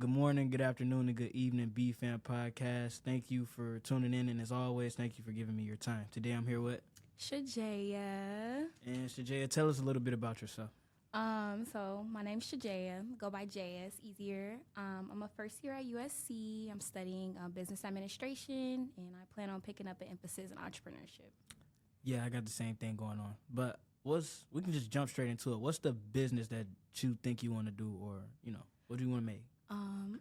Good morning, good afternoon, and good evening, B-Fam Podcast. Thank you for tuning in, and as always, thank you for giving me your time. Today I'm here with Jaia. And Jaia, tell us a little bit about yourself. So my name's Jaia. Go by Jaia. It's easier. I'm a first year at USC. I'm studying business administration, and I plan on picking up an emphasis in entrepreneurship. Yeah, I got the same thing going on. But we can just jump straight into it. What's the business that you think you want to do, or what do you want to make?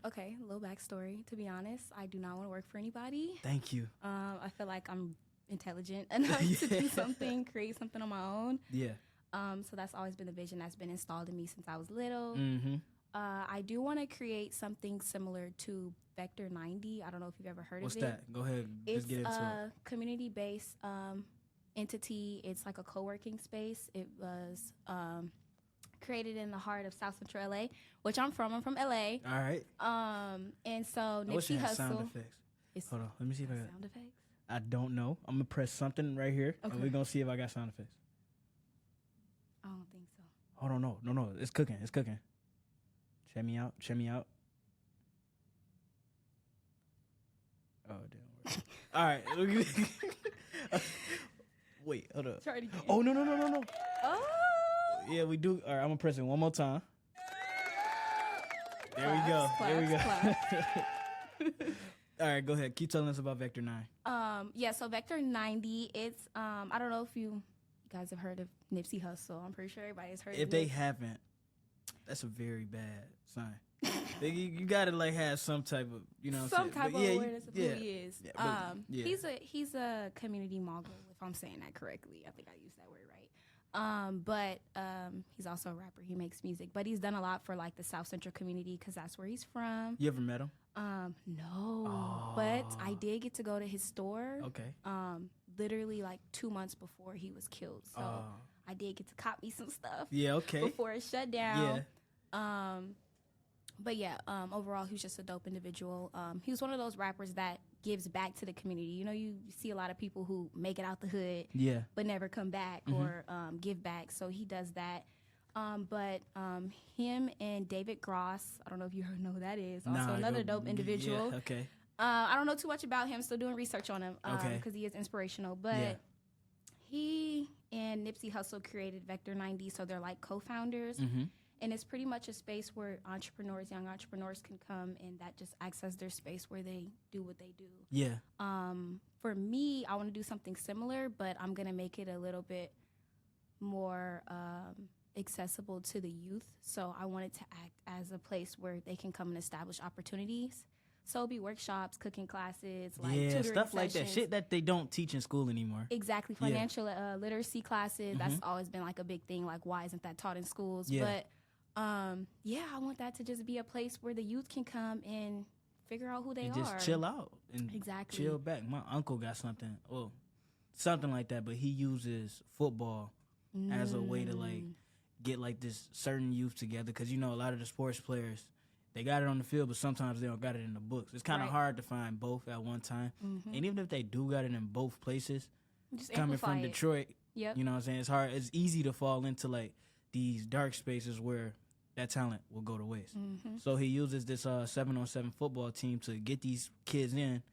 Okay, a little backstory. To be honest, I do not want to work for anybody. Thank you. I feel like I'm intelligent enough to do something, create something on my own. Yeah. So that's always been the vision that's been installed in me since I was little. Mm-hmm. I do want to create something similar to Vector 90. I don't know if you've ever heard What's of it. What's that? Go ahead. It's get into a community-based entity. It's like a co-working space. It was created in the heart of South Central LA, which I'm from. I'm from LA. All right. And so I wish it Nipsey had sound Hussle. effects. Hold on. Let me see if I got sound effects. I don't know. I'm going to press something right here, and we're going to see if I got sound effects. I don't think so. Hold on. No. It's cooking. Check me out. Oh, it didn't work. All right. Wait, hold up. Try it again. Oh, no. Oh! Yeah, we do. All right, I'm going to press it one more time. There we go. All right, go ahead. Keep telling us about Vector 9. So Vector 90, it's, I don't know if you guys have heard of Nipsey Hussle. I'm pretty sure everybody's heard of it. If they haven't, that's a very bad sign. You gotta have some type of some type of awareness of who he is. Yeah, He's a community mogul, if I'm saying that correctly. I think I used that word right. But he's also a rapper. He makes music, but he's done a lot for the South Central community because that's where he's from. You ever met him? No, but I did get to go to his store. Okay. Literally 2 months before he was killed. So I did get to cop me some stuff. Yeah. Okay. Before it shut down. Yeah. But yeah, overall, he was just a dope individual. He was one of those rappers that gives back to the community. You see a lot of people who make it out the hood, but never come back or give back. So he does that. But him and David Gross, I don't know if you know who that is. Also another dope individual. Yeah, okay. I don't know too much about him. Still doing research on him because he is inspirational. But he and Nipsey Hussle created Vector 90, so they're co-founders. Mm-hmm. And it's pretty much a space where young entrepreneurs can come and that just acts as their space where they do what they do. Yeah. For me, I want to do something similar, but I'm going to make it a little bit more accessible to the youth. So I want it to act as a place where they can come and establish opportunities. So it'll be workshops, cooking classes, tutoring stuff like sessions. that. Shit that they don't teach in school anymore. Exactly. Financial literacy classes. That's always been a big thing. Why isn't that taught in schools? Yeah. But I want that to just be a place where the youth can come and figure out who they are. Just chill out and chill back. My uncle got something like that, but he uses football as a way to get this certain youth together, because a lot of the sports players, they got it on the field, but sometimes they don't got it in the books. It's kind of hard to find both at one time. Mm-hmm. And even if they do got it in both places, just coming from Detroit, yep. You know what I'm saying? It's hard. It's easy to fall into these dark spaces where that talent will go to waste. Mm-hmm. So he uses this 7-on-7 football team to get these kids in,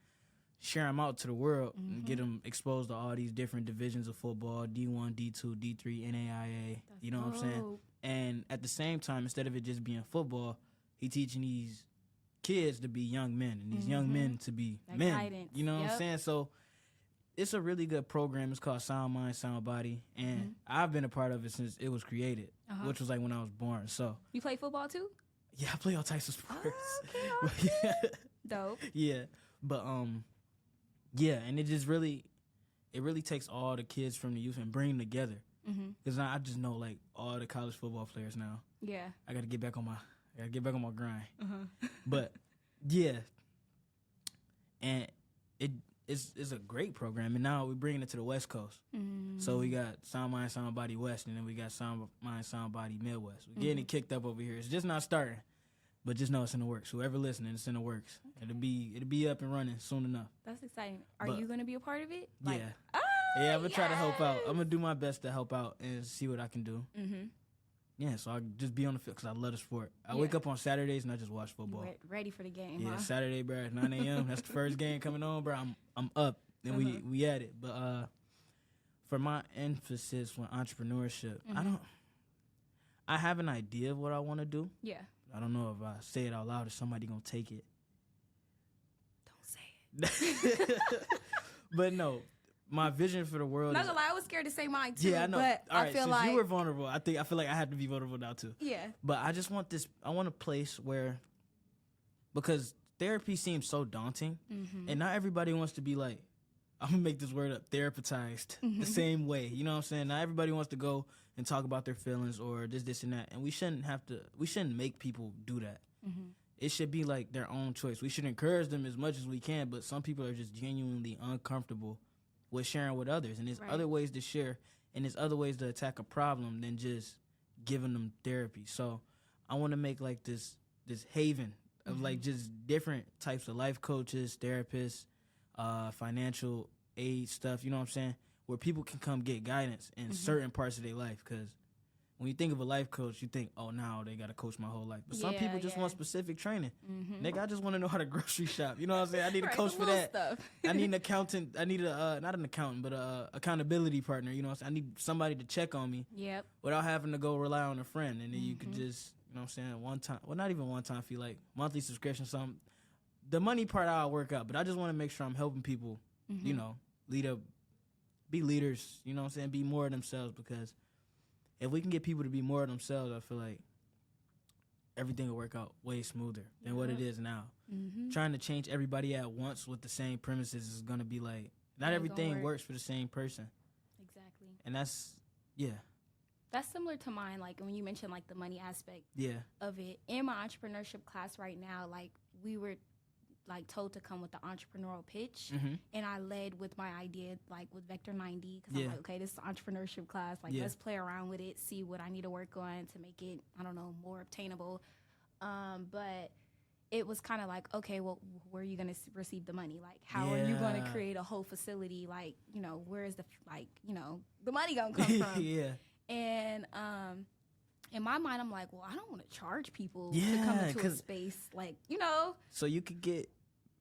share them out to the world, and get them exposed to all these different divisions of football, D1, D2, D3, NAIA, you know what I'm saying? And at the same time, instead of it just being football, he teaching these kids to be young men and these young men to be men. Guidance. You know what I'm saying? So it's a really good program. It's called Sound Mind, Sound Body. And I've been a part of it since it was created, which was when I was born. So you play football too? Yeah, I play all types of sports. Okay. Dope. Yeah. But and it really takes all the kids from the youth and bring them together. Because I just know all the college football players now. Yeah. I gotta get back on my grind. But yeah. And it's a great program, and now we're bringing it to the West Coast. So we got Sound Mind, Sound Body West, and then we got Sound Mind, Sound Body Midwest. We're getting it kicked up over here. It's just not starting, but just know it's in the works. Whoever listening, it's in the works. It'll be up and running soon enough. That's exciting. Are you going to be a part of it? Yeah, I'm gonna try to help out. I'm gonna do my best to help out and see what I can do. Yeah, so I just be on the field because I love the sport. I wake up on Saturdays and I just watch football. Ready for the game, Yeah, huh? Saturday, bro, at 9 a.m. That's the first game coming on, bro. I'm up, and we at it. But for my emphasis on entrepreneurship, I have an idea of what I want to do. Yeah. I don't know if I say it out loud or somebody gonna take it. Don't say it. But no, my vision for the world. Not gonna lie, I was scared to say mine too. Yeah, I know. But all right, I feel since like you were vulnerable, I feel like I had to be vulnerable now too. Yeah. But I just want this. I want a place where, because therapy seems so daunting, and not everybody wants to be like, I'm gonna make this word up, therapized the same way. You know what I'm saying? Not everybody wants to go and talk about their feelings or this and that, and we shouldn't make people do that. It should be like their own choice. We should encourage them as much as we can, but some people are just genuinely uncomfortable with sharing with others, and there's other ways to share, and there's other ways to attack a problem than just giving them therapy. So I want to make like this haven of like just different types of life coaches, therapists, financial aid stuff, you know what I'm saying, where people can come get guidance in certain parts of their life. Because when you think of a life coach, you think, oh, now they got to coach my whole life. But some people just want specific training. Nigga, I just want to know how to grocery shop. You know what I'm saying? I need a coach for that. Stuff. I need an accountant. I need not an accountant, but a accountability partner. You know what I'm saying? I need somebody to check on me without having to go rely on a friend. And then you could just, you know what I'm saying, one time, well, not even one time fee, like monthly subscription, something. The money part I'll work out, but I just want to make sure I'm helping people, you know, be leaders, you know what I'm saying, be more of themselves, because if we can get people to be more of themselves, I feel like everything will work out way smoother than what it is now. Trying to change everybody at once with the same premises is going to be like, not everything works for the same person. Exactly. And that's similar to mine, like when you mentioned like the money aspect of it. In my entrepreneurship class right now, like we were like told to come with the entrepreneurial pitch, and I led with my idea like with Vector 90, because I'm like, okay, this is an entrepreneurship class, like let's play around with it, see what I need to work on to make it, I don't know, more obtainable. But it was kind of like, okay, well, where are you going to receive the money? Like, how are you going to create a whole facility? Like, you know, where is the, like, you know, the money going to come from? And in my mind, I'm like, well, I don't want to charge people to come into a space, like, you know. So you could get,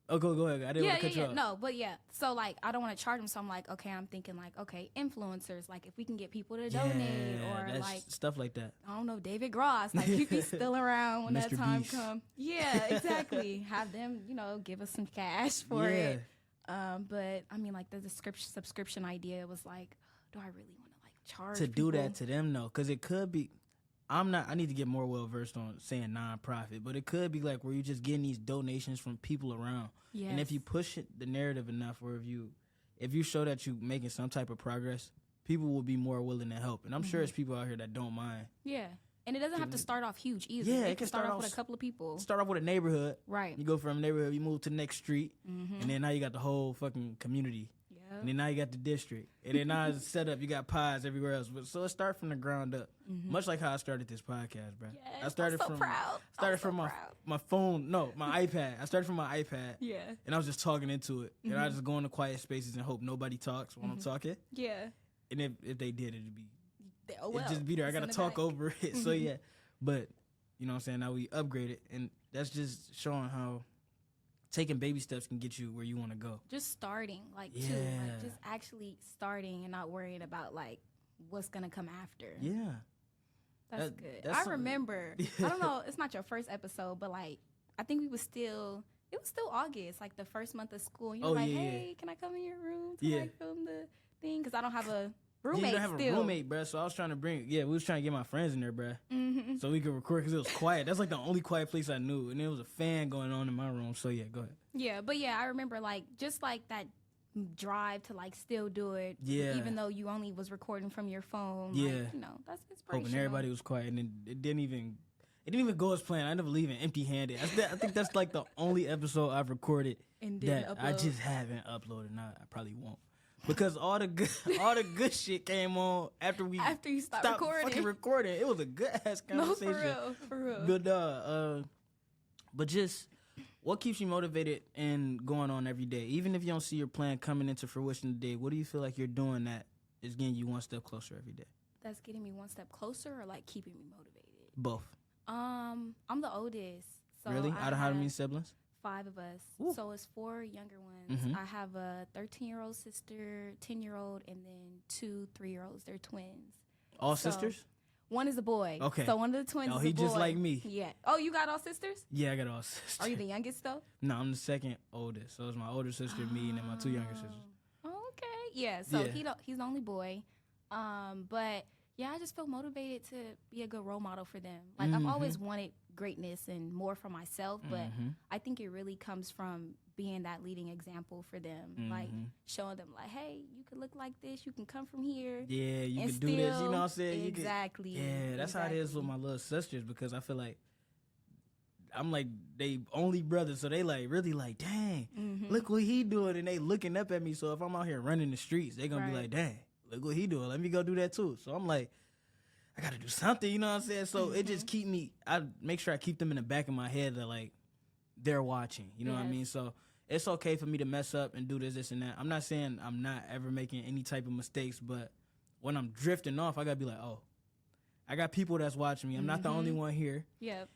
oh, go ahead. I didn't want to cut you off. No, but so like, I don't want to charge them. So I'm like, okay, I'm thinking like, okay, influencers, like if we can get people to donate, or like stuff like that. I don't know, David Gross, like if he's still around when that time comes. Yeah, exactly. Have them, you know, give us some cash for it. But I mean, like the subscription idea was like, do I really want to like charge to people? Do that to them? No, because it could be. I need to get more well versed on saying nonprofit, but it could be like where you're just getting these donations from people around. Yes. And if you push the narrative enough, or if you show that you're making some type of progress, people will be more willing to help. And I'm sure there's people out here that don't mind. Yeah. And it doesn't have to start off huge either. Yeah, it can start off with a couple of people. Start off with a neighborhood. Right. You go from a neighborhood, you move to the next street, and then now you got the whole fucking community. And then now you got the district. And then now it's set up. You got pies everywhere else. So it starts from the ground up. Much like how I started this podcast, bro. Yes, I started I'm so proud. Started from my phone. No, my iPad. I started from my iPad. Yeah. And I was just talking into it. And I just go into quiet spaces and hope nobody talks when I'm talking. Yeah. And if they did, it'd it'd just be there. I got to talk over it. So yeah. But, you know what I'm saying? Now we upgraded. And that's just showing how taking baby steps can get you where you want to go. Just starting, like, too. Like, just actually starting and not worrying about, like, what's going to come after. Yeah. That's good. I remember, I don't know, it's not your first episode, but, like, I think it was still August, like, the first month of school. You were like, hey, can I come in your room to, like, film the thing? Because I don't have a roommate you don't have a roommate, bruh, so I was trying to we was trying to get my friends in there, bruh, so we could record, because it was quiet. That's like the only quiet place I knew, and there was a fan going on in my room, so yeah, go ahead. Yeah, but yeah, I remember, like, just like that drive to, like, still do it, even though you only was recording from your phone. Like, you know, that's inspirational. Hoping everybody was quiet, and it didn't even go as planned. I never leave empty-handed. I think that's like the only episode I've recorded that I just haven't uploaded. Now I probably won't. Because all the good shit came on after you stopped fucking recording. It was a good ass conversation. No, for real. But just what keeps you motivated and going on every day? Even if you don't see your plan coming into fruition today, what do you feel like you're doing that is getting you one step closer every day? that's getting me one step closer or like keeping me motivated? Both. I'm the oldest. So really? Out of how many siblings? 5 of us. Ooh. So it's 4 younger ones. I have a 13-year-old sister, 10-year-old, and then 2 3-year-olds. They're twins. All sisters? One is a boy. Okay. So one of the twins is a boy. He just like me. Yeah. Oh, you got all sisters? Yeah, I got all sisters. Are you the youngest though? No, I'm the second oldest. So it's my older sister, me, and then my 2 younger sisters. Okay. Yeah. So he's the only boy. But yeah, I just feel motivated to be a good role model for them. Like I've always wanted greatness and more for myself, but I think it really comes from being that leading example for them, like showing them like, hey, you can look like this, you can come from here. Yeah, you can do this, you know what I'm saying? Exactly. That's how it is with my little sisters, because I feel like I'm like they only brothers, so they like really like, dang, look what he doing, and they looking up at me. So if I'm out here running the streets, they gonna be like, dang, look what he doing, let me go do that too. So I'm like, I gotta do something, you know what I'm saying? So it just I make sure I keep them in the back of my head that like they're watching, you know what I mean? So it's okay for me to mess up and do this and that. I'm not saying I'm not ever making any type of mistakes, but when I'm drifting off, I gotta be like, oh, I got people that's watching me. I'm not the only one here. Yep.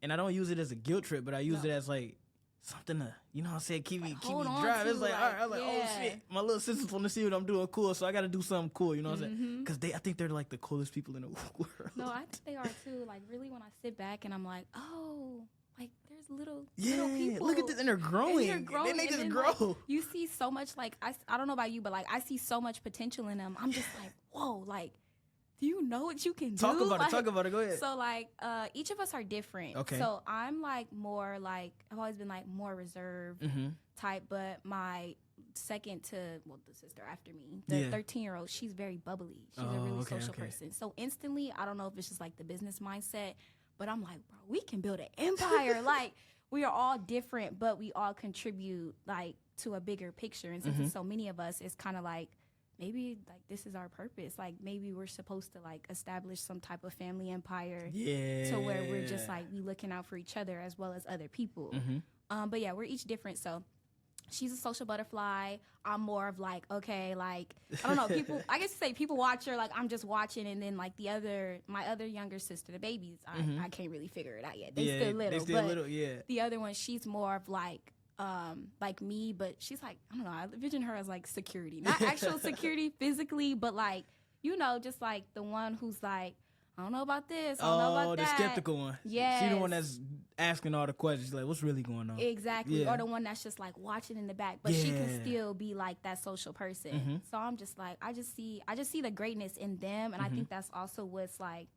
And I don't use it as a guilt trip, but I use it as like something to, you know what I'm saying, keep me drive. It's like, all right, I'm like, oh shit, my little sisters want to see what I'm doing cool, so I got to do something cool, you know what I'm saying? Because I think they're like the coolest people in the world. No, I think they are too. Like really, when I sit back and I'm like, oh, like there's little people. Look at this, and they're growing. Then they just grow. Like, you see so much, like I don't know about you, but like I see so much potential in them. I'm just like, whoa, like, do you know what you can do? Talk about it. Go ahead. So like, each of us are different. Okay. So I'm like more like, I've always been like more reserved type, but my second to, the sister after me, the 13-year-old, she's very bubbly. She's a really social person. So instantly, I don't know if it's just like the business mindset, but I'm like, bro, we can build an empire. Like, we are all different, but we all contribute like to a bigger picture. And since it's so many of us, it's kind of like, maybe like this is our purpose. Like maybe we're supposed to like establish some type of family empire to where we're just like we looking out for each other as well as other people. But yeah, we're each different. So she's a social butterfly. I'm more of like, okay, like I don't know, people. I guess you say people watcher. Like I'm just watching, and then like my other younger sister, the babies, I can't really figure it out yet. They still little. They still little. Yeah. The other one, she's more of like me, but she's like, I don't know, I envision her as like security, not actual security physically, but like, you know, just like the one who's like, I don't know about this, I don't know about that. The skeptical one. Yeah. She's the one that's asking all the questions, like, what's really going on? Exactly. Yeah. Or the one that's just like watching in the back, but she can still be like that social person. So I'm just like, I just see the greatness in them, and I think that's also what's like,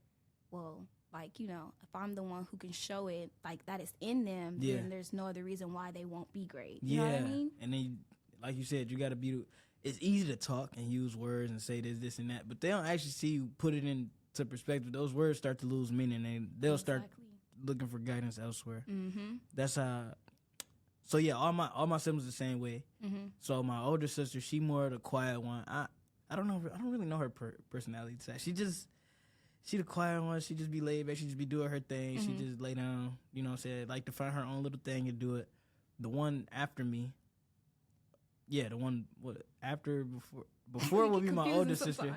well, like, you know, if I'm the one who can show it, like, that is in them, then there's no other reason why they won't be great. You know what I mean? And then, like you said, you got to be, it's easy to talk and use words and say this, and that, but they don't actually see you put it into perspective. Those words start to lose meaning, and they'll start looking for guidance elsewhere. That's how. So, yeah, all my siblings the same way. So, my older sister, she more the quiet one. I don't know. I don't really know her personality type. She the quiet one. She just be laid back. She just be doing her thing. She just lay down, you know what I'm saying? Like to find her own little thing and do it. The one after me, the one before will be my older sister.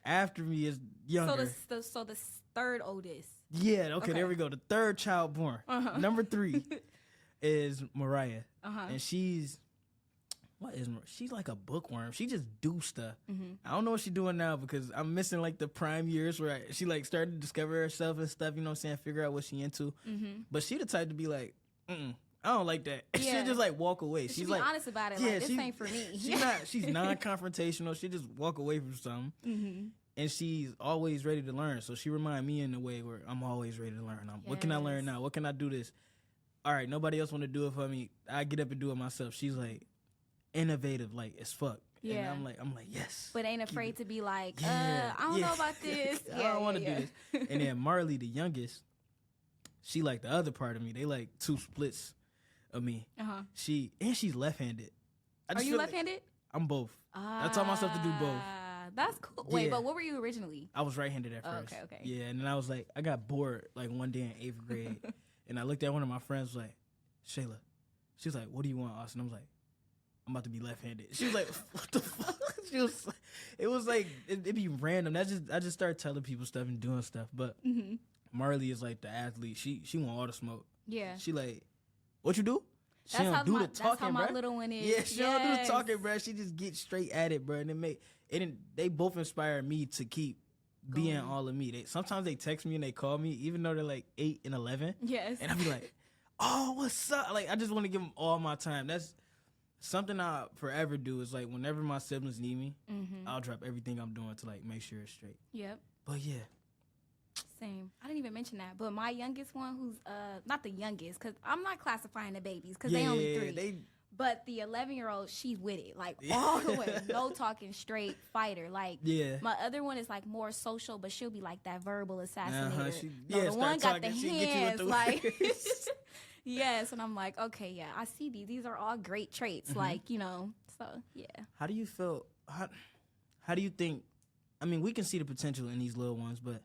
After me is younger. So the third oldest. Yeah, okay, there we go. The third child born. Number 3 is Mariah. And she's like a bookworm. She just do stuff. I don't know what she's doing now because I'm missing like the prime years where she like started to discover herself and stuff, you know what I'm saying, figure out what she into. But she the type to be like, I don't like that. She'll just like walk away. She's like honest about it. Like, this ain't for me. She's non-confrontational. She just walk away from something. And she's always ready to learn. So she remind me in a way where I'm always ready to learn. What can I learn now? What can I do this? All right, nobody else want to do it for me. I get up and do it myself. She's like innovative, like as fuck. And I'm like, yes. But ain't afraid to be like, I don't know about this. I don't want to do this. And then Marley, the youngest, she like the other part of me. They like 2 splits of me. She's left-handed. Are you left-handed? I'm both. I taught myself to do both. That's cool. Wait, but what were you originally? I was right-handed at first. Okay. Yeah, and then I was like, I got bored like one day in 8th grade. And I looked at one of my friends like, Shayla. She was like, what do you want, Austin? I was like, I'm about to be left-handed. She was like, what the fuck? It was like it'd be random. I just started telling people stuff and doing stuff. But Marley is like the athlete. She want all the smoke. Yeah. She like, what you do? She don't do the talking, that's how my little one is. Yeah, she don't do the talking, bro. She just gets straight at it, bro. And they both inspire me to keep being all of me. Sometimes they text me and they call me, even though they're like 8 and 11. Yes. And I be like, oh, what's up? Like, I just want to give them all my time. That's something I forever do. Is like whenever my siblings need me, I'll drop everything I'm doing to like make sure it's straight. Yep. But yeah. Same. I didn't even mention that, but my youngest one, who's not the youngest, because I'm not classifying the babies, because they only 3. But the 11-year-old, she's with it, like all the way, no talking, straight fighter. Like my other one is like more social, but she'll be like that verbal assassinator. The one got the hands, like yes, and I'm like, okay, yeah, I see these. These are all great traits, like So yeah. How do you feel? How do you think? I mean, we can see the potential in these little ones, but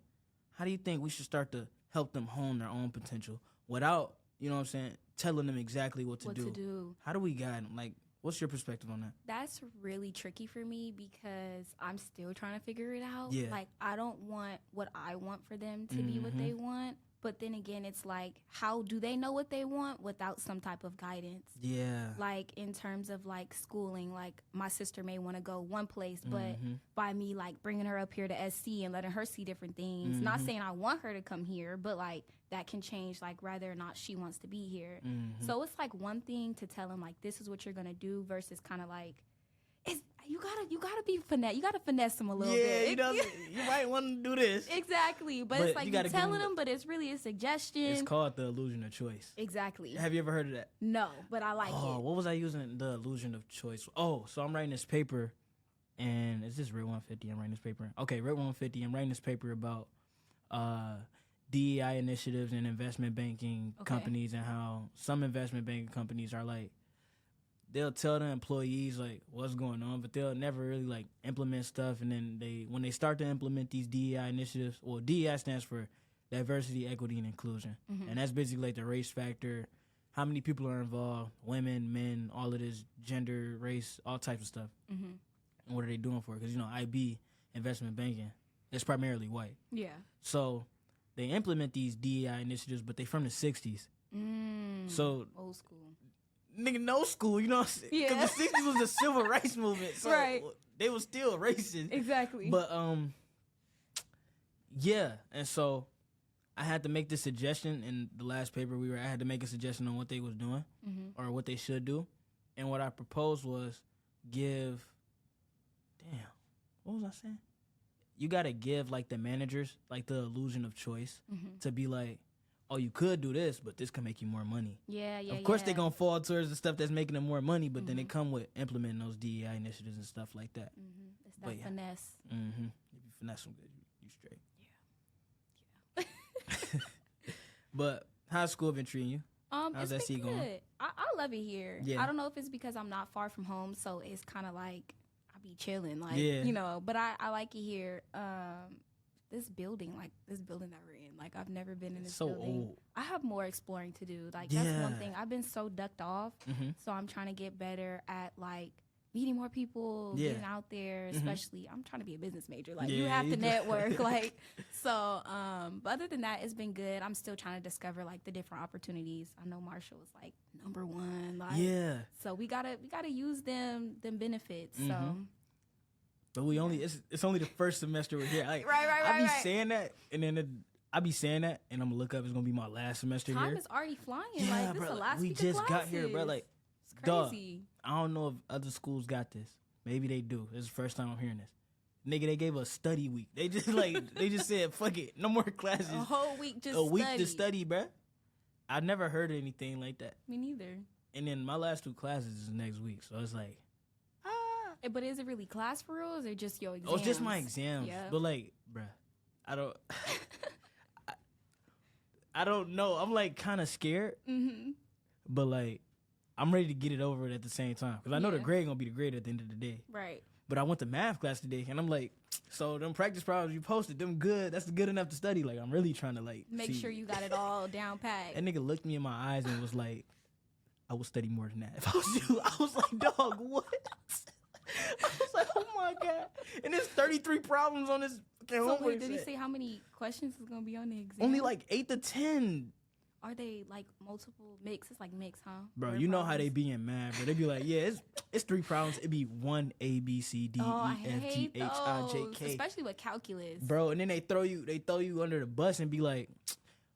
how do you think we should start to help them hone their own potential without, you know what I'm saying, telling them exactly what to do? How do we guide them? Like, what's your perspective on that? That's really tricky for me because I'm still trying to figure it out. Yeah. Like, I don't want what I want for them to be what they want. But then again, it's like, how do they know what they want without some type of guidance? Yeah. Like, in terms of, like, schooling, like, my sister may want to go one place, but by me, like, bringing her up here to SC and letting her see different things, not saying I want her to come here, but, like, that can change, like, whether or not she wants to be here. So it's, like, one thing to tell them, like, this is what you're going to do versus kind of, like, you gotta be finesse. You gotta finesse them a little bit. Yeah, you might want to do this. Exactly, but it's like you're telling them, but it's really a suggestion. It's called the illusion of choice. Exactly. Have you ever heard of that? No, but I like it. Oh, what was I using? The illusion of choice. Oh, so I'm writing this paper, and is this Red 150? I'm writing this paper. Okay, Red 150. I'm writing this paper about DEI initiatives and investment banking companies, and how some investment banking companies are like, they'll tell the employees like what's going on, but they'll never really like implement stuff. And then when they start to implement these DEI initiatives, well, DEI stands for diversity, equity, and inclusion, and that's basically like the race factor, how many people are involved, women, men, all of this, gender, race, all types of stuff. And what are they doing for it? Because IB, investment banking, it's primarily white. Yeah. So they implement these DEI initiatives, but they from the 60s. So old school. Nigga, no school, you know what I'm saying? Yeah. Because the 60s was the civil rights movement. So they were still racist. Exactly. But, yeah. And so I had to make this suggestion in the last paper I had to make a suggestion on what they was doing or what they should do. And what I proposed was what was I saying? You got to give, like, the managers, like, the illusion of choice to be like, oh, you could do this, but this can make you more money. Yeah. Of course, they're going to fall towards the stuff that's making them more money, but then they come with implementing those DEI initiatives and stuff like that. It's that finesse. If you finesse them good, you straight. Yeah. But how's school been treating you? How's that seat going? I love it here. Yeah. I don't know if it's because I'm not far from home, so it's kind of like I be chilling, like, but I like it here. This building that we're in, like, I've never been in this building. Old. I have more exploring to do. Like, that's one thing. I've been so ducked off, so I'm trying to get better at, like, meeting more people, getting out there, especially, I'm trying to be a business major. Like, you have to network, like, so, but other than that, it's been good. I'm still trying to discover, like, the different opportunities. I know Marshall was, like, #1, like, so we gotta use them benefits, so. But it's only the first semester we're here. Like, I be saying that, and then I be saying that, and I'm gonna look up. It's gonna be my last semester here. Time is already flying. Yeah, like, this is the last week of classes. We just got here, bro. Like, it's crazy. I don't know if other schools got this. Maybe they do. This is the first time I'm hearing this. Nigga, they gave us study week. They just said, fuck it, no more classes. A whole week to study, bro. I never heard of anything like that. Me neither. And then my last 2 classes is next week, so it's like. But is it really class for real, or is it just your exams? Oh, it's just my exams. Yeah. But, like, bruh, I don't know. I'm, like, kind of scared. But, like, I'm ready to get it over at the same time. Because I know the grade going to be the grade at the end of the day. Right. But I went to math class today, and I'm like, so them practice problems you posted, them good. That's good enough to study. Like, I'm really trying to, like, make sure you got it all down pat. That nigga looked me in my eyes and was like, I will study more than that. If I was you, I was like, dog, what? I was like, oh my God. And there's 33 problems on this homework. Wait, did he say how many questions is going to be on the exam? Only like 8 to 10. Are they like multiple mix? It's like mix, huh? Bro, you know how they be in math, bro. They be like, yeah, it's 3 problems. It'd be 1 A B C D E F G H I J K. Especially with calculus. Bro, and then they throw you under the bus and be like,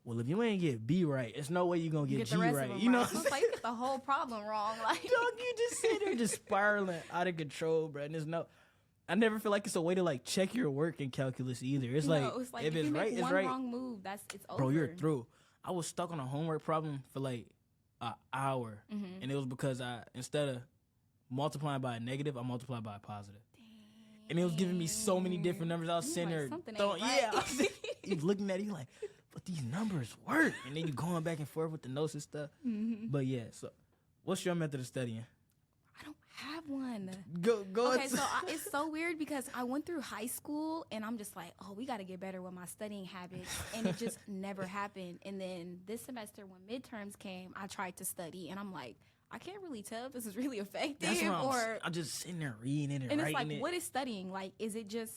well, if you ain't get B right, it's no way you gonna get G right. You know what I'm saying? It's like you get the whole problem wrong. Like, dog, you just sit there just spiraling out of control, bro. And there's no, I never feel like it's a way to like check your work in calculus either. It's like if it's right, it's right. Wrong move, it's over. Bro, you're through. I was stuck on a homework problem for like an hour, and it was because instead of multiplying by a negative, I multiplied by a positive. And it was giving me so many different numbers. I was sitting there throwing, you looking at it, you like, but these numbers work. And then you going back and forth with the notes and stuff. But yeah, so what's your method of studying? I don't have one. Go. Okay, so it's so weird because I went through high school and I'm just like, oh, we got to get better with my studying habits. And it just never happened. And then this semester when midterms came, I tried to study and I'm like, I can't really tell if this is really effective. I'm just sitting there reading it and it's writing like, it. what is studying? Like, is it just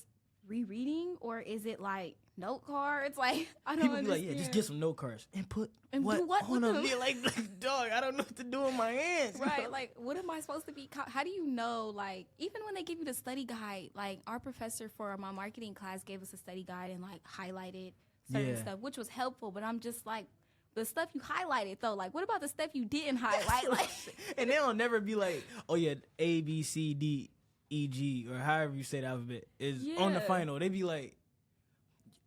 rereading or is it like note cards? Like, I don't understand. People be like, just get some note cards and put do what on them. Like, dog, I don't know what to do with my hands. Right, like, what am I supposed to be? How do you know? Like, even when they give you the study guide, like, our professor for my marketing class gave us a study guide and like highlighted certain stuff, which was helpful. But I'm just like, the stuff you highlighted though, like, what about the stuff you didn't highlight? Like, and they'll never be like, oh yeah, A B C D E G or however you say the alphabet is on the final. They be like,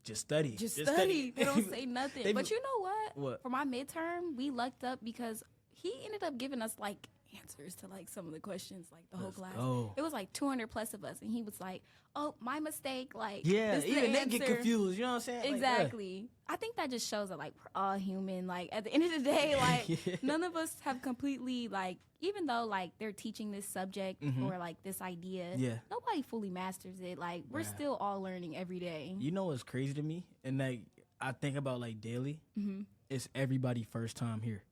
just study. Just study. They don't say nothing. But you know what? For my midterm, we lucked up because he ended up giving us like answers to like some of the questions, like the whole class. It was like 200 plus of us, and he was like, "Oh, my mistake." Like, yeah, even they get confused. You know what I'm saying? Exactly. Like, I think that just shows that like we're all human. Like at the end of the day, like none of us have completely like, even though like they're teaching this subject or like this idea, nobody fully masters it. Like we're still all learning every day. You know what's crazy to me, and like I think about like daily, it's everybody first time here.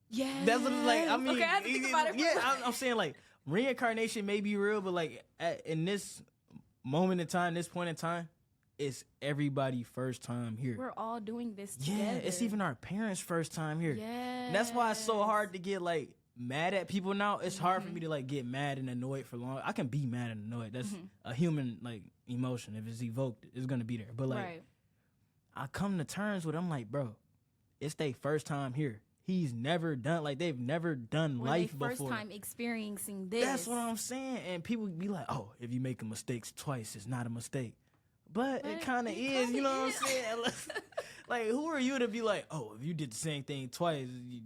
Yeah, that's what it's like. I mean, okay, I have to think about it. Yeah, I'm saying like reincarnation may be real, but like in this moment in time, this point in time, it's everybody first time here. We're all doing this together. Yeah, it's even our parents' first time here. Yeah, that's why it's so hard to get like mad at people now. It's hard for me to like get mad and annoyed for long. I can be mad and annoyed. That's a human like emotion. If it's evoked, it's gonna be there. But like, I come to terms with it. I'm like, bro, it's their first time here. He's never done, like, they've never done life before. First time experiencing this. That's what I'm saying. And people be like, oh, if you make mistakes twice, it's not a mistake. But it kind of is, you know what I'm saying? Like, who are you to be like, oh, if you did the same thing twice, you,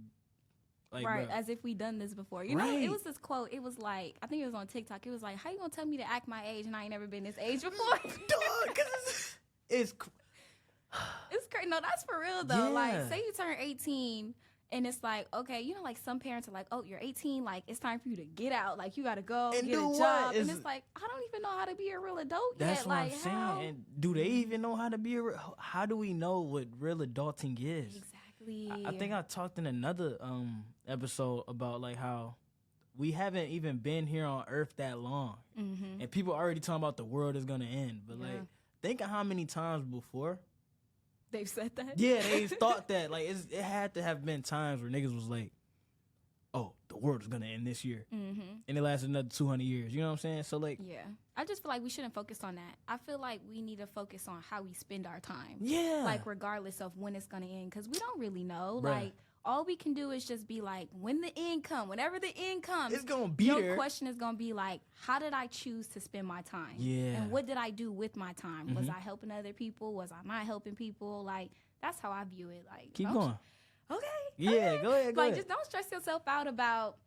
like, right, bro. As if we done this before. You know, it was this quote. It was like, I think it was on TikTok. It was like, how you gonna tell me to act my age and I ain't never been this age before? Dog, because it's crazy. No, that's for real, though. Yeah. Like, say you turn 18... and it's like, okay, you know, like some parents are like, oh, you're 18, like it's time for you to get out, like you gotta go and get a job. And it's like, I don't even know how to be a real adult yet. That's what I'm saying. And do they even know how to be how do we know what real adulting is? Exactly. I think I talked in another episode about like how we haven't even been here on Earth that long, and people are already talking about the world is gonna end. But like, think of how many times before they've said that. Yeah, they've thought that. Like, it had to have been times where niggas was like, oh, the world is going to end this year. And it lasted another 200 years. You know what I'm saying? So, like... yeah. I just feel like we shouldn't focus on that. I feel like we need to focus on how we spend our time. Yeah. Like, regardless of when it's going to end. Because we don't really know. Bruh. Like, all we can do is just be like, when the end comes, whenever the end comes, it's going to be your there. question is going to be like, how did I choose to spend my time? Yeah. And what did I do with my time? Was I helping other people? Was I not helping people? Like... that's how I view it. Like, keep going. Okay. Yeah, okay. go ahead. Like, just don't stress yourself out about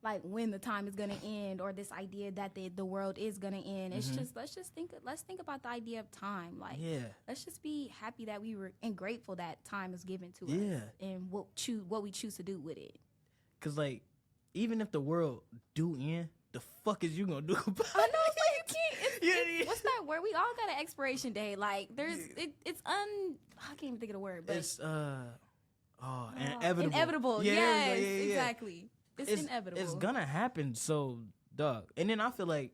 like when the time is gonna end or this idea that the world is gonna end. It's just let's think about the idea of time. Like, let's just be happy that we were and grateful that time is given to us and what we choose to do with it. Cause like, even if the world do end, the fuck is you gonna do about it? I know, it's like you can't. What's that word? We all got an expiration date. Like, it's I can't even think of the word, but it's inevitable. Inevitable. Yes, exactly. It's inevitable. It's gonna happen. So dog. And then I feel like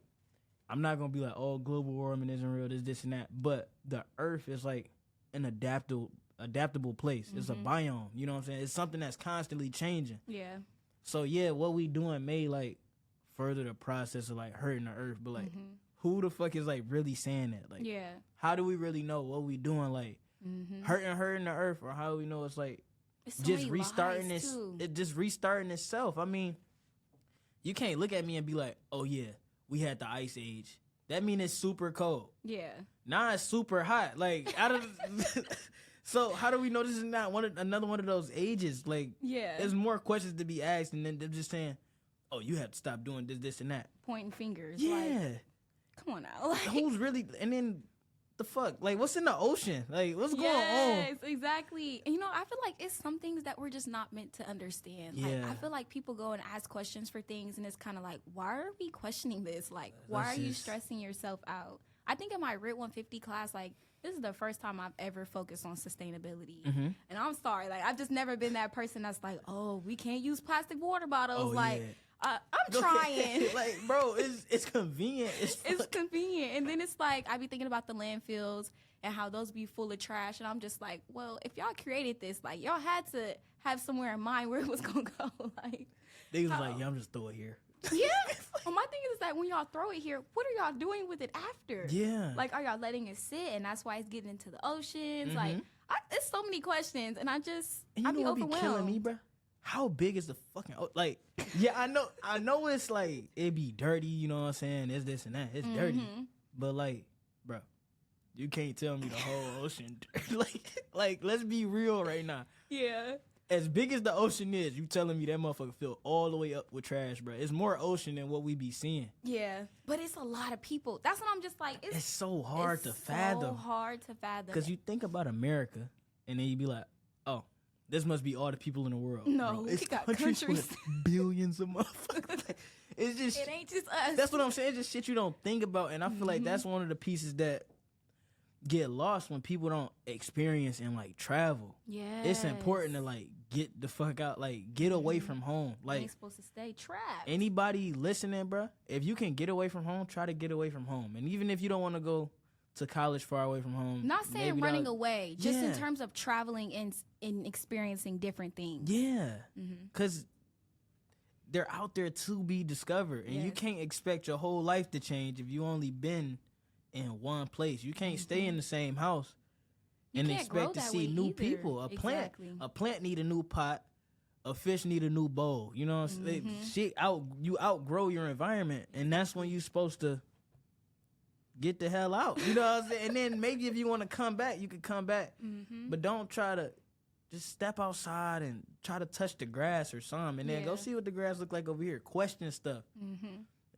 I'm not gonna be like, oh, global warming isn't real, this and that. But the Earth is like an adaptable place. It's a biome. You know what I'm saying? It's something that's constantly changing. Yeah. So yeah, what we doing may like further the process of like hurting the Earth, but like who the fuck is like really saying that? Like, yeah. How do we really know what we doing? Like hurting the Earth, or how do we know it's like just restarting this? It just restarting itself. I mean, you can't look at me and be like, oh yeah, we had the ice age. That mean it's super cold. Yeah. Now it's super hot. Like out of so how do we know this is not another one of those ages? Like, there's more questions to be asked, and then they're just saying, oh, you have to stop doing this and that. Pointing fingers. Yeah. Like, come on now. Like, who's really, and then the fuck? Like, what's in the ocean? Like, what's going on? Yes, exactly. And, I feel like it's some things that we're just not meant to understand. Yeah. Like, I feel like people go and ask questions for things, and it's kind of like, why are we questioning this? Like, why are you stressing yourself out? I think in my RIT 150 class, like, this is the first time I've ever focused on sustainability. And I'm sorry, like, I've just never been that person that's like, oh, we can't use plastic water bottles. I'm trying. Like, bro, it's convenient. It's convenient. And then it's like, I be thinking about the landfills and how those be full of trash. And I'm just like, well, if y'all created this, like, y'all had to have somewhere in mind where it was going to go. Like, they was like, yeah, I'm just throw it here. Yeah. Well, my thing is that when y'all throw it here, what are y'all doing with it after? Yeah. Like, are y'all letting it sit, and that's why it's getting into the oceans? Like, it's so many questions, and I be overwhelmed. Be killing me, bro? How big is the fucking like? Yeah, I know it's like it be dirty. You know what I'm saying? It's this and that. It's dirty, but like, bro, you can't tell me the whole ocean. like, let's be real right now. Yeah. As big as the ocean is, you telling me that motherfucker fill all the way up with trash, bro. It's more ocean than what we be seeing. Yeah, but it's a lot of people. That's what I'm just like. It's so hard to fathom. So hard to fathom. Because you think about America, and then you be like, oh, this must be all the people in the world. No, we got countries with billions of motherfuckers. It's just, it ain't just us. That's what I'm saying. It's just shit you don't think about, and I feel like that's one of the pieces that get lost when people don't experience and like travel. Yeah, it's important to like get the fuck out, like get away from home. Like, ain't supposed to stay trapped. Anybody listening, bro? If you can get away from home, try to get away from home. And even if you don't want to go to college far away from home, not saying running away, just in terms of traveling and experiencing different things. Yeah, because they're out there to be discovered, and you can't expect your whole life to change if you only been in one place. You can't stay in the same house and expect to see new people. A plant need a new pot. A fish need a new bowl. You know what I'm saying? You outgrow your environment, and that's when you're supposed to get the hell out. You know what I'm saying? And then maybe if you want to come back, you can come back. But don't try to just step outside and try to touch the grass or something, and then go see what the grass look like over here. Question stuff.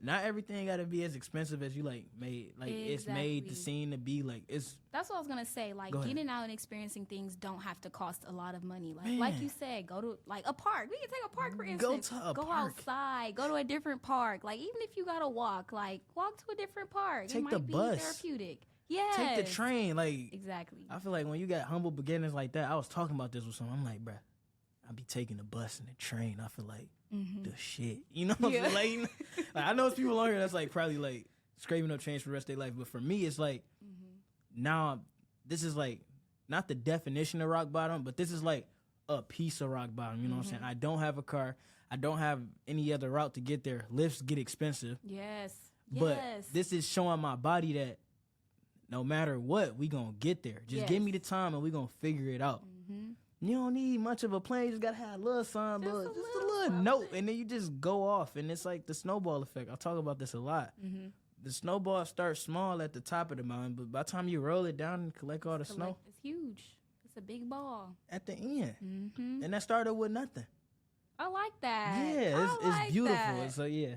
Not everything got to be as expensive as you made. Like, it's made to seem to be like it's. That's what I was gonna say. Like, getting out and experiencing things don't have to cost a lot of money. Like you said, go to like a park. We can take a park for instance. Go outside. Go to a different park. Like, even if you gotta walk, walk to a different park. Take it might the be bus. Therapeutic. Yeah. Take the train. Like, exactly. I feel like when you got humble beginnings like that, I was talking about this with someone. I'm like, bruh, I be taking the bus and the train. I feel like the shit. You know what I'm saying? Like, I know it's people on here that's like probably like scraping up change for the rest of their life, but for me, it's like now this is like not the definition of rock bottom, but this is like a piece of rock bottom. You know what I'm saying? I don't have a car. I don't have any other route to get there. Lifts get expensive. Yes. But this is showing my body that no matter what, we gonna get there. Just give me the time and we gonna figure it out. You don't need much of a plan. You just gotta have a little something, just a little note, and then you just go off. And it's like the snowball effect. I talk about this a lot. The snowball starts small at the top of the mountain, but by the time you roll it down and collect all the snow, it's huge. It's a big ball at the end. And that started with nothing. I like that. Yeah, it's beautiful. That. So yeah.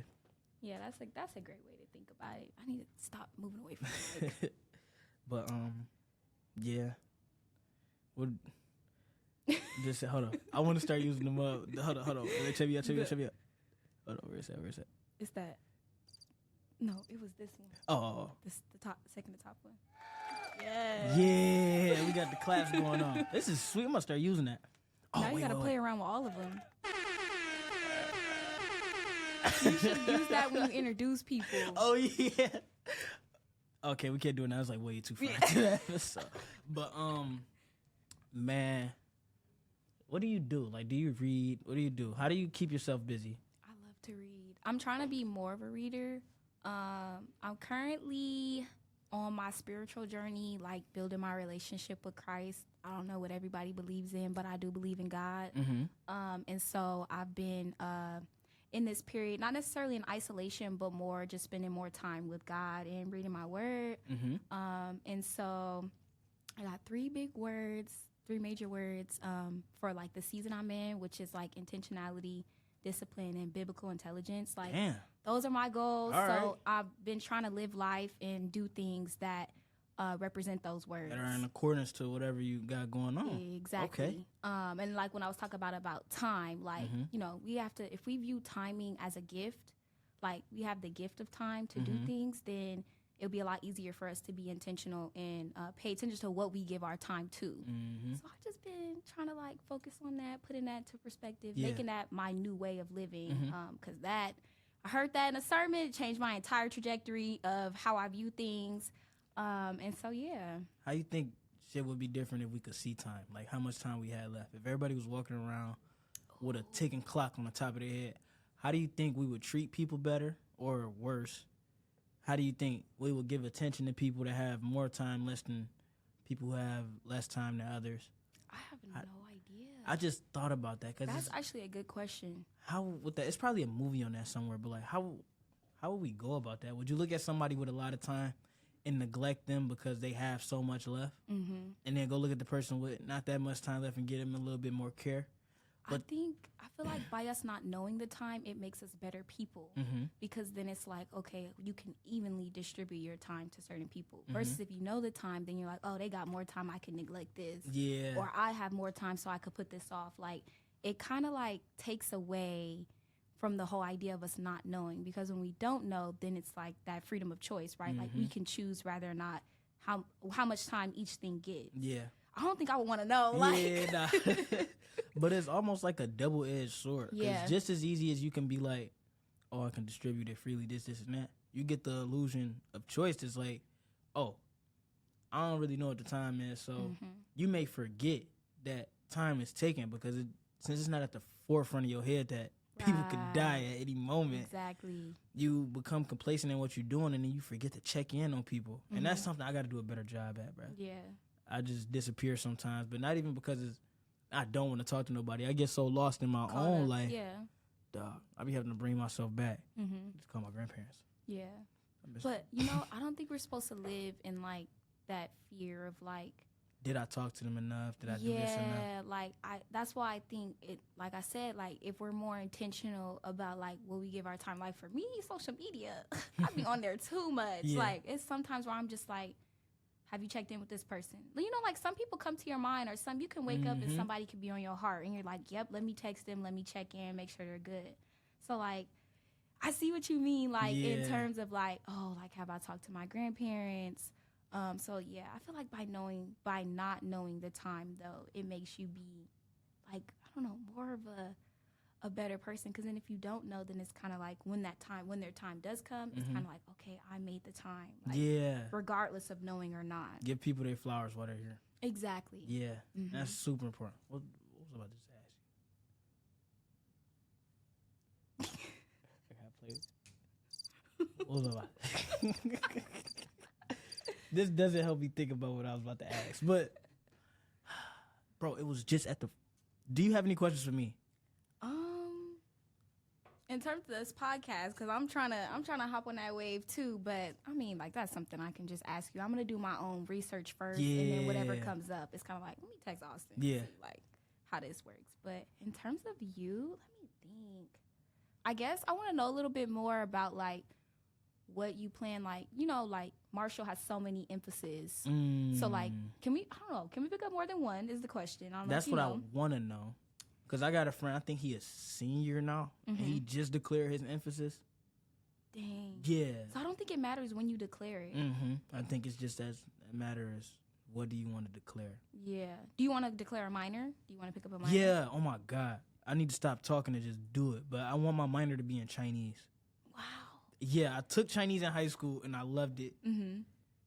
Yeah, that's a great way to think about it. I need to stop moving away from it. But yeah. Well, just hold on. I want to start using them up. Hold on. Check me out. Hold on. Where's that? It's that. No, it was this one. Oh. The second to top one. Yeah, we got the claps going on. This is sweet. I'm gonna start using that. Now you gotta play around with all of them. You should use that when you introduce people. Oh, yeah. Okay, we can't do it now. It's like way too far to that episode. But, man, what do you do? Like, do you read? What do you do? How do you keep yourself busy? I love to read. I'm trying to be more of a reader. I'm currently on my spiritual journey, like building my relationship with Christ. I don't know what everybody believes in, but I do believe in God. And so I've been in this period, not necessarily in isolation, but more just spending more time with God and reading my word. And so I got three major words for like the season I'm in, which is like intentionality, discipline, and biblical intelligence. Like, those are my goals. All right. I've been trying to live life and do things that represent those words that are in accordance to whatever you got going on. Exactly. Okay. And like when I was talking about time, like, you know, we have to, if we view timing as a gift, like we have the gift of time to do things, then it'll be a lot easier for us to be intentional and pay attention to what we give our time to. So I've just been trying to like focus on that, putting that to perspective, making that my new way of living. Because I heard that in a sermon, it changed my entire trajectory of how I view things. And so, yeah. How you think shit would be different if we could see time? Like how much time we had left? If everybody was walking around with a ticking clock on the top of their head, how do you think we would treat people better or worse? How do you think we would give attention to people that have more time, less than people who have less time than others? I have no idea. I just thought about that. That's actually a good question. How would that? It's probably a movie on that somewhere, but like how would we go about that? Would you look at somebody with a lot of time and neglect them because they have so much left, and then go look at the person with not that much time left and give them a little bit more care? But I feel like by us not knowing the time, it makes us better people, because then it's like, okay, you can evenly distribute your time to certain people. Versus if you know the time, then you're like, oh, they got more time, I can neglect this. Yeah. Or I have more time, so I could put this off. Like, it kind of like takes away from the whole idea of us not knowing, because when we don't know, then it's like that freedom of choice, right? Like we can choose whether or not how much time each thing gets. Yeah. I don't think I would want to know. Like, nah. But it's almost like a double-edged sword. Yeah. Just as easy as you can be like, oh, I can distribute it freely, this, and that. You get the illusion of choice. It's like, oh, I don't really know what the time is. So you may forget that time is taken because since it's not at the forefront of your head that people could die at any moment. Exactly. You become complacent in what you're doing, and then you forget to check in on people. And that's something I got to do a better job at, bro. Yeah. I just disappear sometimes, but not even because I don't want to talk to nobody. I get so lost in my own life. Yeah. Dog, I be having to bring myself back. Just call my grandparents. Yeah. But, you know, I don't think we're supposed to live in, like, that fear of, like, did I talk to them enough? Did I do this enough? Yeah, like, that's why I think it, like I said, like, if we're more intentional about, like, what we give our time. Like, for me, social media, I be on there too much. Yeah. Like, it's sometimes where I'm just like, have you checked in with this person? You know, like, some people come to your mind, or you can wake up and somebody could be on your heart, and you're like, yep, let me text them, let me check in, make sure they're good. So, like, I see what you mean, like, in terms of, like, oh, like, have I talked to my grandparents? So, yeah, I feel like by not knowing the time, though, it makes you be, like, I don't know, more of a better person. Because then if you don't know, then it's kind of like when their time does come, it's kind of like, okay, I made the time. Like, regardless of knowing or not. Give people their flowers while they're here. Exactly. Yeah, that's super important. What was I about to ask you? I gotta play. What was I about? This doesn't help me think about what I was about to ask. But, bro, it was just do you have any questions for me? In terms of this podcast, because I'm trying to hop on that wave too. But I mean, like, that's something I can just ask you. I'm gonna do my own research first, and then whatever comes up, it's kind of like, let me text Austin. And see, like, how this works. But in terms of you, let me think. I guess I want to know a little bit more about, like, what you plan. Like, you know, like, Marshall has so many emphases. So, like, can we pick up more than one is the question. I don't know. That's what I want to know. Because I got a friend, I think he is senior now, and he just declared his emphasis. Dang. Yeah. So I don't think it matters when you declare it. I think it's just as a matter as what do you want to declare. Yeah. Do you want to declare a minor? Do you want to pick up a minor? Yeah. Oh, my God. I need to stop talking and just do it. But I want my minor to be in Chinese. Wow. Yeah, I took Chinese in high school and I loved it. Mm-hmm.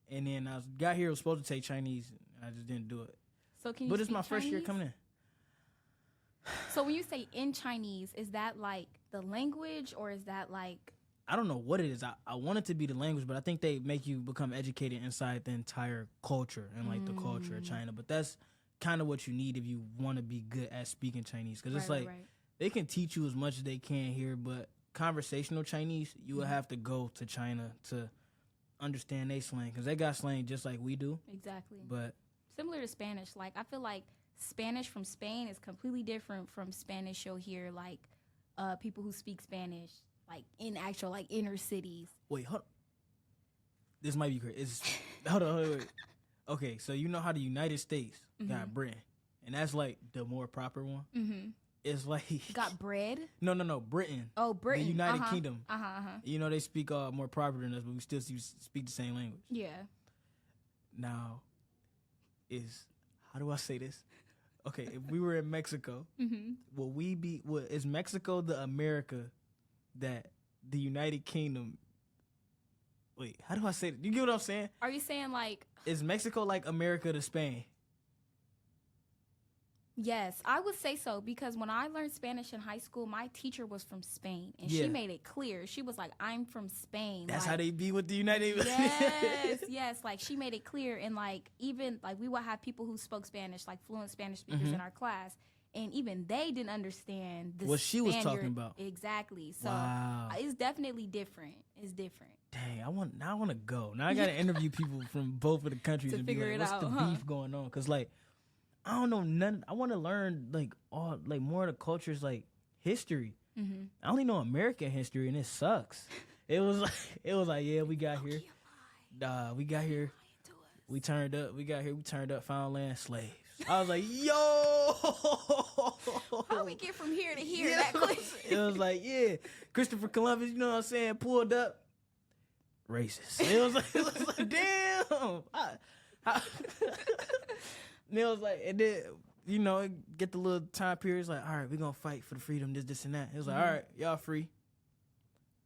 And then I got here, I was supposed to take Chinese, and I just didn't do it. So can you But it's my Chinese? first year coming in. So when you say in Chinese, is that like the language, or is that like... I don't know what it is. I want it to be the language, but I think they make you become educated inside the entire culture and like the culture of China. But that's kind of what you need if you want to be good at speaking Chinese. Because it's like they can teach you as much as they can here, but conversational Chinese, you will have to go to China to understand their slang, because they got slang just like we do. Exactly. But similar to Spanish. Like, I feel like Spanish from Spain is completely different from Spanish you'll hear, like, people who speak Spanish, like, in actual, like, inner cities. Wait, hold on. This might be crazy. Hold on, wait. Okay, so you know how the United States got Britain, and that's, like, the more proper one? Mm-hmm. It's like... Got bread? No, Britain. Oh, Britain. The United Kingdom. You know, they speak more proper than us, but we still speak the same language. Yeah. Now, how do I say this? Okay, if we were in Mexico, is Mexico the America that the United Kingdom... Wait, how do I say it? You get what I'm saying? Are you saying like... Is Mexico like America to Spain? Yes, I would say so, because when I learned Spanish in high school, my teacher was from Spain, and she made it clear. She was like, I'm from Spain. That's like, how they be with the United... Yes, like, she made it clear, and, like, even, like, we would have people who spoke Spanish, like, fluent Spanish speakers in our class, and even they didn't understand what she was talking about. Exactly. So, wow. It's definitely different. It's different. Dang, I want to go. Now I got to interview people from both of the countries and be like, what's the beef going on? Because, like, I don't know nothing. I want to learn more of the culture's like history. Mm-hmm. I only know American history, and it sucks. It was like yeah, we got here. We got here. We turned up. We got here. We turned up. Found land, slaves. I was like, yo. How we get from here to here that quick? It was like, yeah, Christopher Columbus. You know what I'm saying? Pulled up. Racist. It was like damn. And it was like, and then, you know, get the little time period. It's like, all right, we're going to fight for the freedom, this, and that. It was like, all right, y'all free.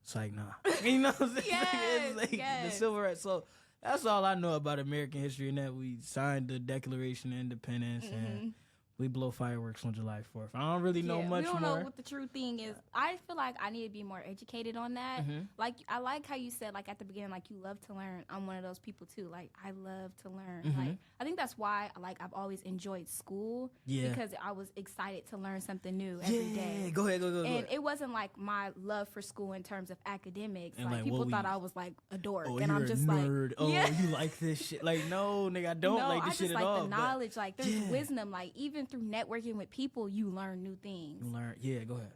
It's like, nah. You know what I'm saying? Yes, it's like the civil rights. So that's all I know about American history, and that we signed the Declaration of Independence, and we blow fireworks on July 4th. I don't really know much more. We don't know what the true thing is. I feel like I need to be more educated on that. Like, I like how you said, like, at the beginning, like, you love to learn. I'm one of those people, too. Like, I love to learn. Like, I think that's why, like, I've always enjoyed school. Yeah. Because I was excited to learn something new every day. Yeah, go ahead. And it wasn't, like, my love for school in terms of academics. And like people thought I was, like, a dork. Oh, and I'm just nerd. Like, you like this shit. Like, no, nigga, I don't like this shit at all. I just like the knowledge. Like, there's wisdom. Like, even through networking with people, you learn new things. Go ahead.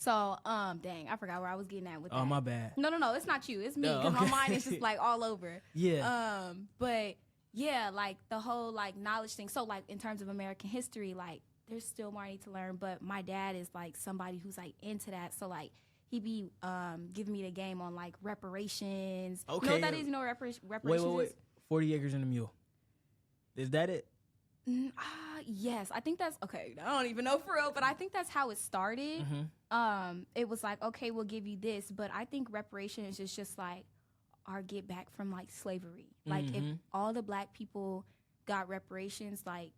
So, dang, I forgot where I was getting at with that. Oh, my bad. No, it's not you. It's me, because my mind is just, like, all over. Yeah. But, yeah, like, the whole, like, knowledge thing. So, like, in terms of American history, like, there's still more I need to learn. But my dad is, like, somebody who's, like, into that. So, like, he be giving me the game on, like, reparations. Okay. You know what that is? You know what reparations wait. 40 Acres and a Mule. Is that it? Yes, I think that's okay. I don't even know for real, but I think that's how it started. It was like, okay, we'll give you this, but I think reparations is just like our get back from like slavery. Like if all the black people got reparations, like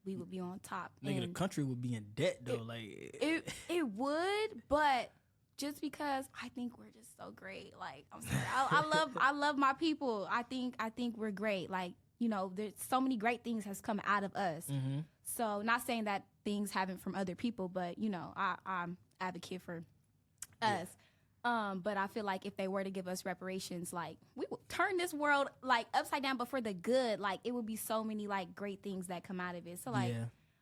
we would be on top. Nigga, the country would be in debt though. It would, but just because I think we're just so great. Like I'm sorry, I love my people. I think we're great. Like, you know, there's so many great things has come out of us. So not saying that things haven't from other people, but, you know, I'm advocate for us. But I feel like if they were to give us reparations, like, we would turn this world, like, upside down, but for the good. Like, it would be so many, like, great things that come out of it. So, like,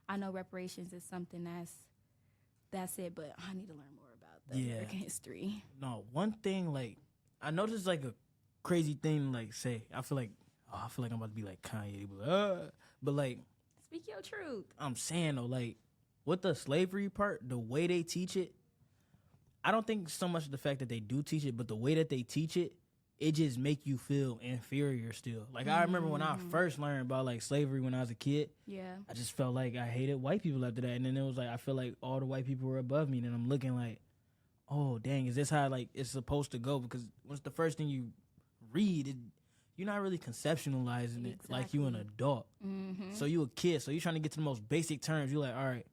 I know reparations is something that's it, but I need to learn more about the American history. No, one thing, like, I know this is, like, a crazy thing, like, say, I feel like I'm about to be like Kanye, but like, speak your truth. I'm saying though, like, with the slavery part, the way they teach it, I don't think so much the fact that they do teach it, but the way that they teach it it just make you feel inferior still. Like, I remember when I first learned about, like, slavery when I was a kid. Yeah. I just felt like I hated white people after that. And then it was like, I feel like all the white people were above me. And then I'm looking like, oh, dang, is this how, like, it's supposed to go? Because what's the first thing you read, you're not really conceptualizing it like you an adult. So you a kid. So you're trying to get to the most basic terms. You're like, all right.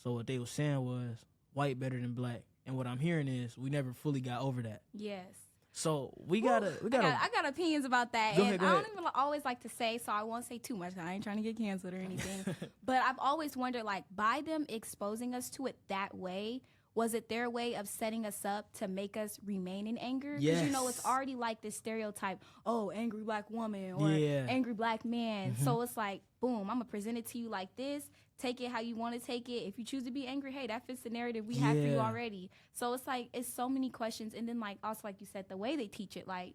So what they were saying was white better than black. And what I'm hearing is we never fully got over that. Yes. So we gotta. I got opinions about that, Go and ahead. I don't even always like to say, so I won't say too much. I ain't trying to get canceled or anything. But I've always wondered, like, by them exposing us to it that way, was it their way of setting us up to make us remain in anger? Because you know it's already like this stereotype. Oh, angry black woman or angry black man. So it's like, boom, I'm gonna present it to you like this. Take it how you want to take it. If you choose to be angry, hey, that fits the narrative we have for you already. So it's like, it's so many questions. And then, like, also, like you said, the way they teach it, like,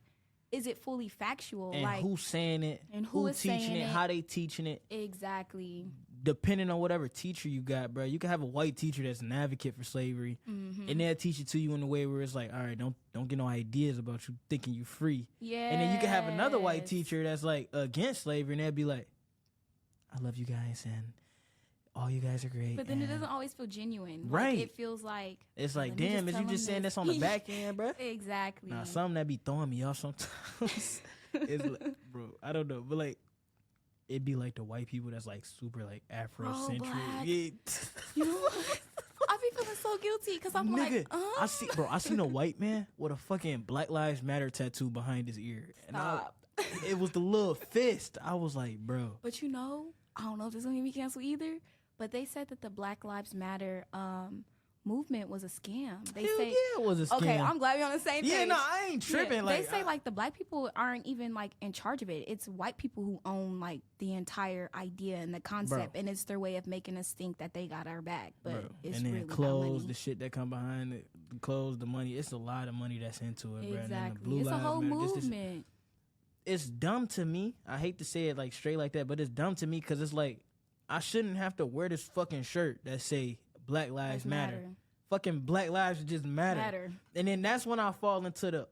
is it fully factual? And like, who's saying it? And who's teaching it? How they teaching it? Exactly. Depending on whatever teacher you got, bro. You can have a white teacher that's an advocate for slavery, and they'll teach it to you in a way where it's like, all right, don't get no ideas about you thinking you free. Yeah. And then you can have another white teacher that's like against slavery, and they'll be like, I love you guys, and all you guys are great. But then it doesn't always feel genuine. Right. Like, it feels like, it's like, damn, is you just saying this on the back end, bro? Exactly. Nah, something that be throwing me off sometimes. It's like, bro, I don't know, but like, it'd be like the white people that's like super like Afrocentric. You know what? I be feeling so guilty because I'm like, I seen a white man with a fucking Black Lives Matter tattoo behind his ear. And it was the little fist. I was like, bro. But you know, I don't know if this is going to be canceled either, but they said that the Black Lives Matter movement was a scam. They say it was a scam. Okay, I'm glad we're on the same page. Yeah, no, I ain't tripping. Yeah, like they say like the black people aren't even like in charge of it. It's white people who own like the entire idea and the concept, and it's their way of making us think that they got our back. But it's and then really clothes, the shit that come behind it, the clothes, the money. It's a lot of money that's into it, bro. Exactly, it's a whole movement. It's dumb to me. I hate to say it like straight like that, but it's dumb to me because it's like I shouldn't have to wear this fucking shirt that say Black Lives Matter. Fucking Black lives just matter. And then that's when I fall into the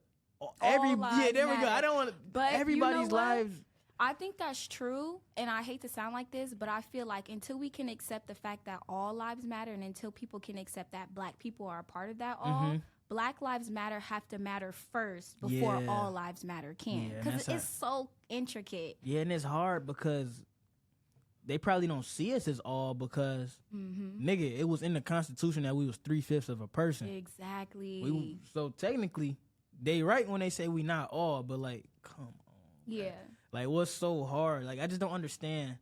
there we go. I don't want everybody's lives. I think that's true, and I hate to sound like this, but I feel like until we can accept the fact that all lives matter, and until people can accept that black people are a part of that all, Black Lives Matter have to matter first before all lives matter can. Because it's so intricate. Yeah, and it's hard because they probably don't see us as all because, nigga, it was in the Constitution that we was 3/5 of a person. Exactly. So technically, they right when they say we not all, but like, come on. Yeah. Bro. Like, what's so hard? Like, I just don't understand.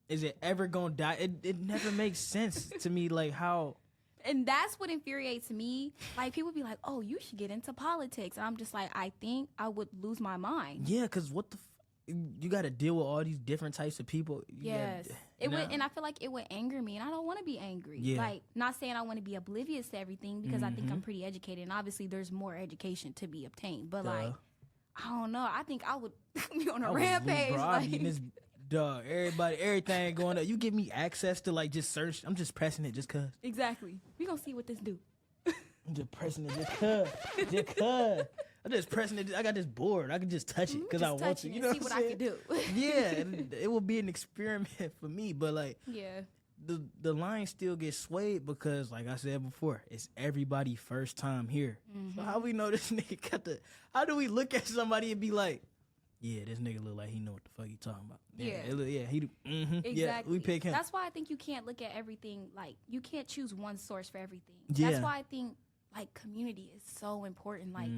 Is it ever gonna die? It never makes sense to me, like, how... And that's what infuriates me. Like, people be like, oh, you should get into politics. And I'm just like, I think I would lose my mind. Yeah, because what the... you got to deal with all these different types of people. Yes. And I feel like it would anger me, and I don't want to be angry. Yeah. Like, not saying I want to be oblivious to everything, because I think I'm pretty educated, and obviously there's more education to be obtained. But, like, I don't know. I think I would be on a rampage. Bro, like, this dog, everything going up. You give me access to, like, just search. I'm just pressing it just because. Exactly. We going to see what this do. I'm just pressing it just because. I'm just pressing it. I got this board. I can just touch it because I want to. You know what I can do. Yeah, it will be an experiment for me. But like, the line still gets swayed because, like I said before, it's everybody first time here. So how we know this nigga got the? How do we look at somebody and be like, yeah, this nigga look like he know what the fuck he talking about? He do. Exactly. Yeah, we pick him. That's why I think you can't look at everything like you can't choose one source for everything. That's why I think, like, community is so important. Like,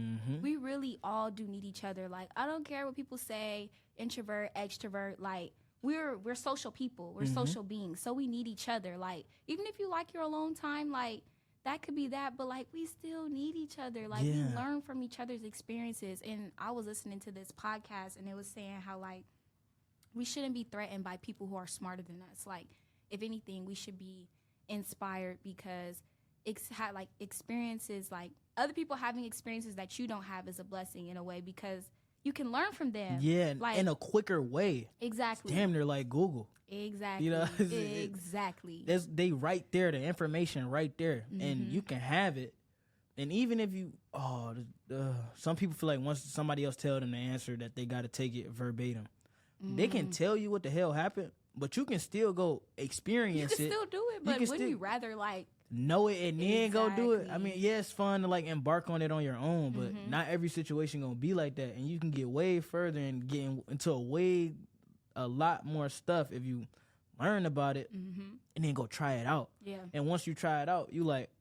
we really all do need each other. Like, I don't care what people say, introvert, extrovert. Like, we're social people. We're social beings. So we need each other. Like, even if you like your alone time, like, that could be that. But, like, we still need each other. Like, we learn from each other's experiences. And I was listening to this podcast, and it was saying how, like, we shouldn't be threatened by people who are smarter than us. Like, if anything, we should be inspired because like experiences, like other people having experiences that you don't have is a blessing in a way because you can learn from them. Yeah, like, in a quicker way. Exactly. Damn, they're like Google. Exactly. You know, exactly. They right there, the information right there, and you can have it. And even if you, some people feel like once somebody else tell them the answer that they got to take it verbatim. They can tell you what the hell happened, but you can still go experience it. You can still do it, but wouldn't you rather like know it and then go do it? I mean, yeah, it's fun to like embark on it on your own, but not every situation gonna be like that. And you can get way further and get into a lot more stuff if you learn about it and then go try it out. Yeah. And once you try it out, you like,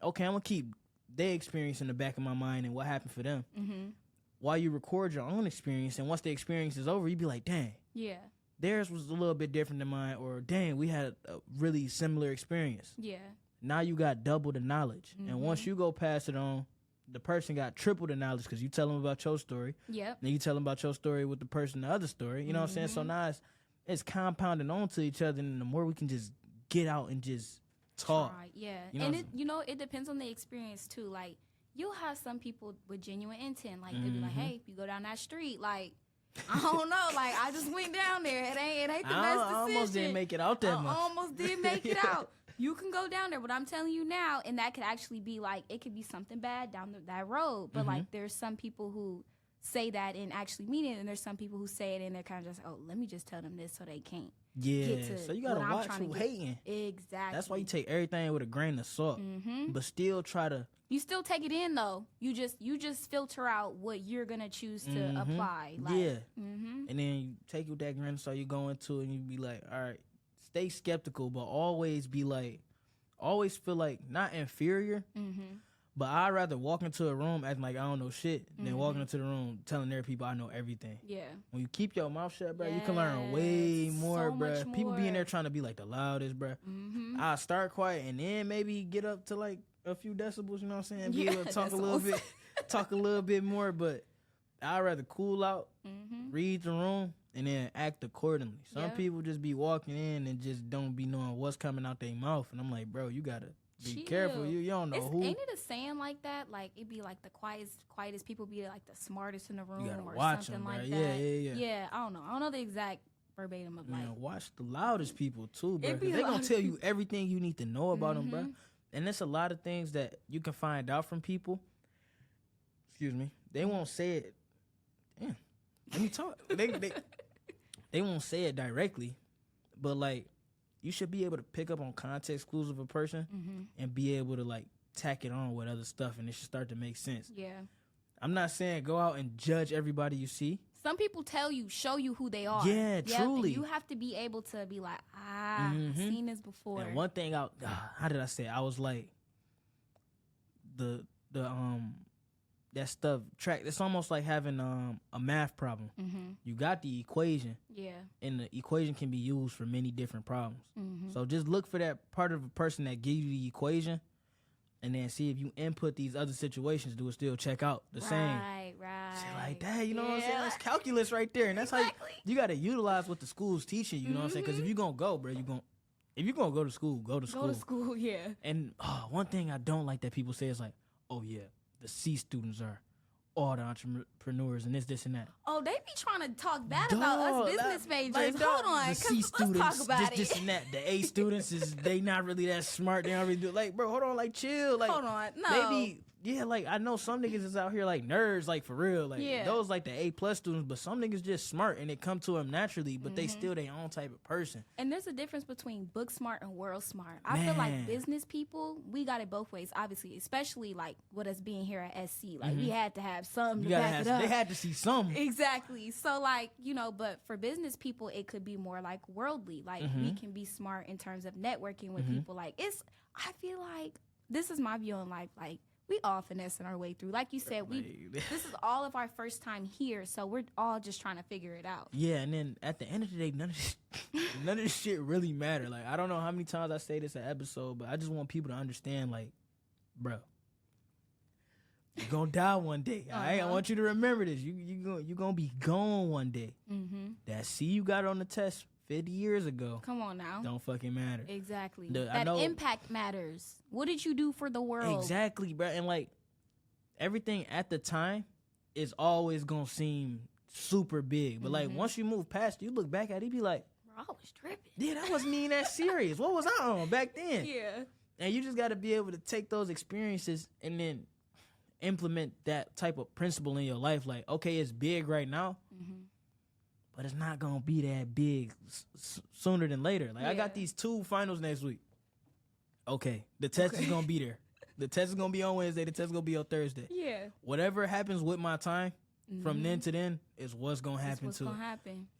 okay, I'm gonna keep their experience in the back of my mind and what happened for them. While you record your own experience, and once the experience is over, you be like, dang, theirs was a little bit different than mine, or dang, we had a really similar experience. Yeah. Now you got double the knowledge. And once you go pass it on, the person got triple the knowledge because you tell them about your story. Yep. Then you tell them about your story with the person, the other story. You know what I'm saying? So now it's compounding onto each other, and the more we can just get out and just talk. Yeah. You know, it depends on the experience too. Like, you'll have some people with genuine intent. Like, they'll be like, hey, if you go down that street, like, I don't know, like, I just went down there. It ain't the best decision. I almost didn't make it out there. I almost did make it out. You can go down there, but I'm telling you now, and that could actually be, like, it could be something bad down that road. But, like, there's some people who say that and actually mean it, and there's some people who say it and they're kind of just, oh, let me just tell them this so they can't. Yeah, so you gotta watch who hating. Exactly. That's why you take everything with a grain of salt, but still try to. You still take it in though. You just filter out what you're gonna choose to apply. Like, and then you take it with that grain of salt. You go into it and you be like, all right, stay skeptical, but always feel like not inferior. But I'd rather walk into a room acting like I don't know shit than walking into the room telling their people I know everything. Yeah. When you keep your mouth shut, bro, you can learn way more, so bro. People be in there trying to be like the loudest, bro. I start quiet and then maybe get up to like a few decibels, you know what I'm saying? Be able to talk a little bit more, but I'd rather cool out, read the room, and then act accordingly. Some people just be walking in and just don't be knowing what's coming out their mouth. And I'm like, bro, you gotta be careful. You don't know who. Ain't it a saying like that? Like, it'd be like the quietest people be like the smartest in the room, you gotta or watch something them, like bro. that. Yeah. I don't know the exact verbatim of like. Watch the loudest people too, bro. Because they gonna tell you everything you need to know about them, bro. And there's a lot of things that you can find out from people. Excuse me. They won't say it. Damn. Let me talk. They won't say it directly, but like, you should be able to pick up on context clues of a person and be able to like tack it on with other stuff, and it should start to make sense. Yeah. I'm not saying go out and judge everybody you see. Some people show you who they are. Yeah, truly. And you have to be able to be like, I've seen this before. And one thing how did I say? I was like, that stuff track. It's almost like having a math problem. You got the equation, and the equation can be used for many different problems. So just look for that part of a person that gives you the equation, and then see if you input these other situations, do it still check out the same. Right. Shit like that, you know what I'm saying? That's calculus right there, and that's how you got to utilize what the school's teaching you. You know what I'm saying? Because if you're gonna go, bro, if you're gonna go to school, go to school. Go to school, yeah. And one thing I don't like that people say is like, oh yeah, the C students are all the entrepreneurs and this and that. Oh, they be trying to talk bad about us business majors. Like, hold on, the C students, let's talk about this and that. The A students they not really that smart. They don't really do. Like, bro, hold on, like chill. Like, hold on, no. They be like I know some niggas is out here like nerds, like for real. Like those like the A+ students, but some niggas just smart and it come to them naturally. But they still their own type of person. And there's a difference between book smart and world smart. I feel like business people, we got it both ways. Obviously, especially like with us being here at SC, like we had to have some to back it up. They had to see some. Exactly. So like, you know, but for business people, it could be more like worldly. Like we can be smart in terms of networking with people. Like I feel like this is my view on life. Like, we all finessing our way through. Like you said, this is all of our first time here, so we're all just trying to figure it out. Yeah, and then at the end of the day, none of this shit really matter. Like, I don't know how many times I say this an episode, but I just want people to understand, like, bro, you're gonna die one day. All right? I want you to remember this. You gonna be gone one day. That C you got on the test 50 years ago. Come on now. Don't fucking matter. Exactly. That impact matters. What did you do for the world? Exactly, bro. And like, everything at the time is always gonna seem super big. But like, once you move past it, you look back at it, you be like, bro, I was tripping. Yeah, that wasn't even that serious. What was I on back then? Yeah. And you just gotta be able to take those experiences and then implement that type of principle in your life. Like, okay, it's big right now, but it's not gonna be that big sooner than later. Like, I got these 2 finals next week. Okay, the test is gonna be there. The test is gonna be on Wednesday. The test is gonna be on Thursday. Yeah. Whatever happens with my time from then to then is what's gonna happen too.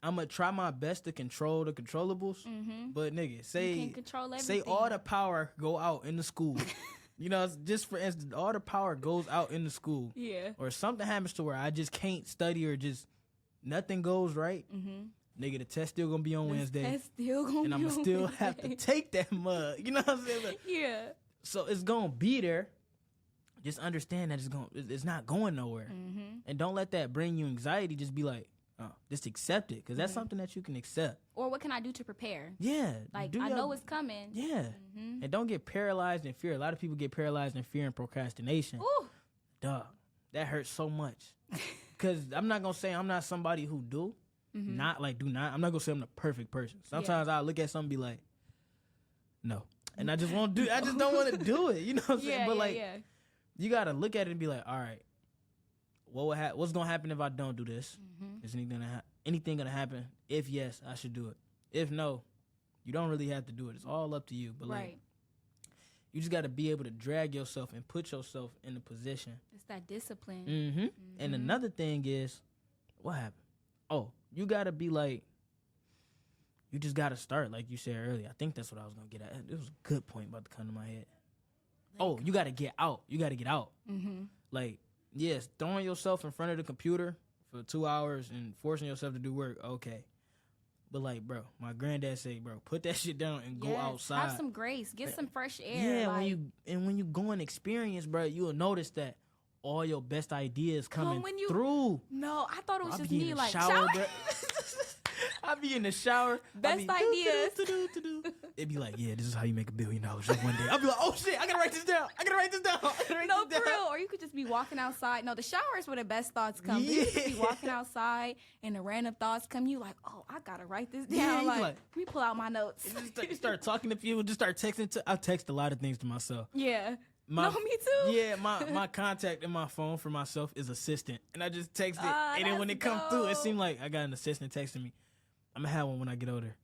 I'm gonna try my best to control the controllables, but nigga, say all the power go out in the school. You know, just for instance, all the power goes out in the school. Yeah. Or something happens to where I just can't study or just nothing goes right. Nigga, the test still gonna be on Wednesday. And I'm gonna still have to take that mug. You know what I'm saying? Like, yeah. So it's gonna be there. Just understand that it's not going nowhere. And don't let that bring you anxiety. Just be like, oh, just accept it. Because that's something that you can accept. Or what can I do to prepare? Yeah. Like, I know it's coming. Yeah. And don't get paralyzed in fear. A lot of people get paralyzed in fear and procrastination. Ooh. Dog, that hurts so much. Because I'm not going to say I'm not somebody who do. I'm not going to say I'm the perfect person. Sometimes I look at something and be like, no. And I just don't want to do it. You know what I'm saying? But you got to look at it and be like, all right, what's going to happen if I don't do this? Is anything going to happen? If yes, I should do it. If no, you don't really have to do it. It's all up to you. But like, you just got to be able to drag yourself and put yourself in a position. It's that discipline. And another thing is, what happened? Oh, you got to be like, you just got to start, like you said earlier. I think that's what I was going to get at. It was a good point about to come to my head. Oh, you got to get out. You got to get out. Like, yes, throwing yourself in front of the computer for 2 hours and forcing yourself to do work, okay. But like, bro, my granddad said, bro, put that shit down and go outside. Have some grace. Get some fresh air. Yeah, when you go and experience, bro, you'll notice that all your best ideas coming through. No, I thought it was just me, like, shower. I be in the shower. Best ideas. It'd be like, yeah, this is how you make $1 billion just one day. I'll be like, oh shit, I gotta write this down. No, for real. Or you could just be walking outside. No, the shower is where the best thoughts come. Yeah. You could just be walking outside and the random thoughts come. You like, oh, I gotta write this down. Yeah, like, let me pull out my notes. Just start talking to people. Just start texting. I text a lot of things to myself. Yeah. No, me too. Yeah, my contact in my phone for myself is assistant. And I just text it. And then when it comes through, it seemed like I got an assistant texting me. I'm going to have one when I get older.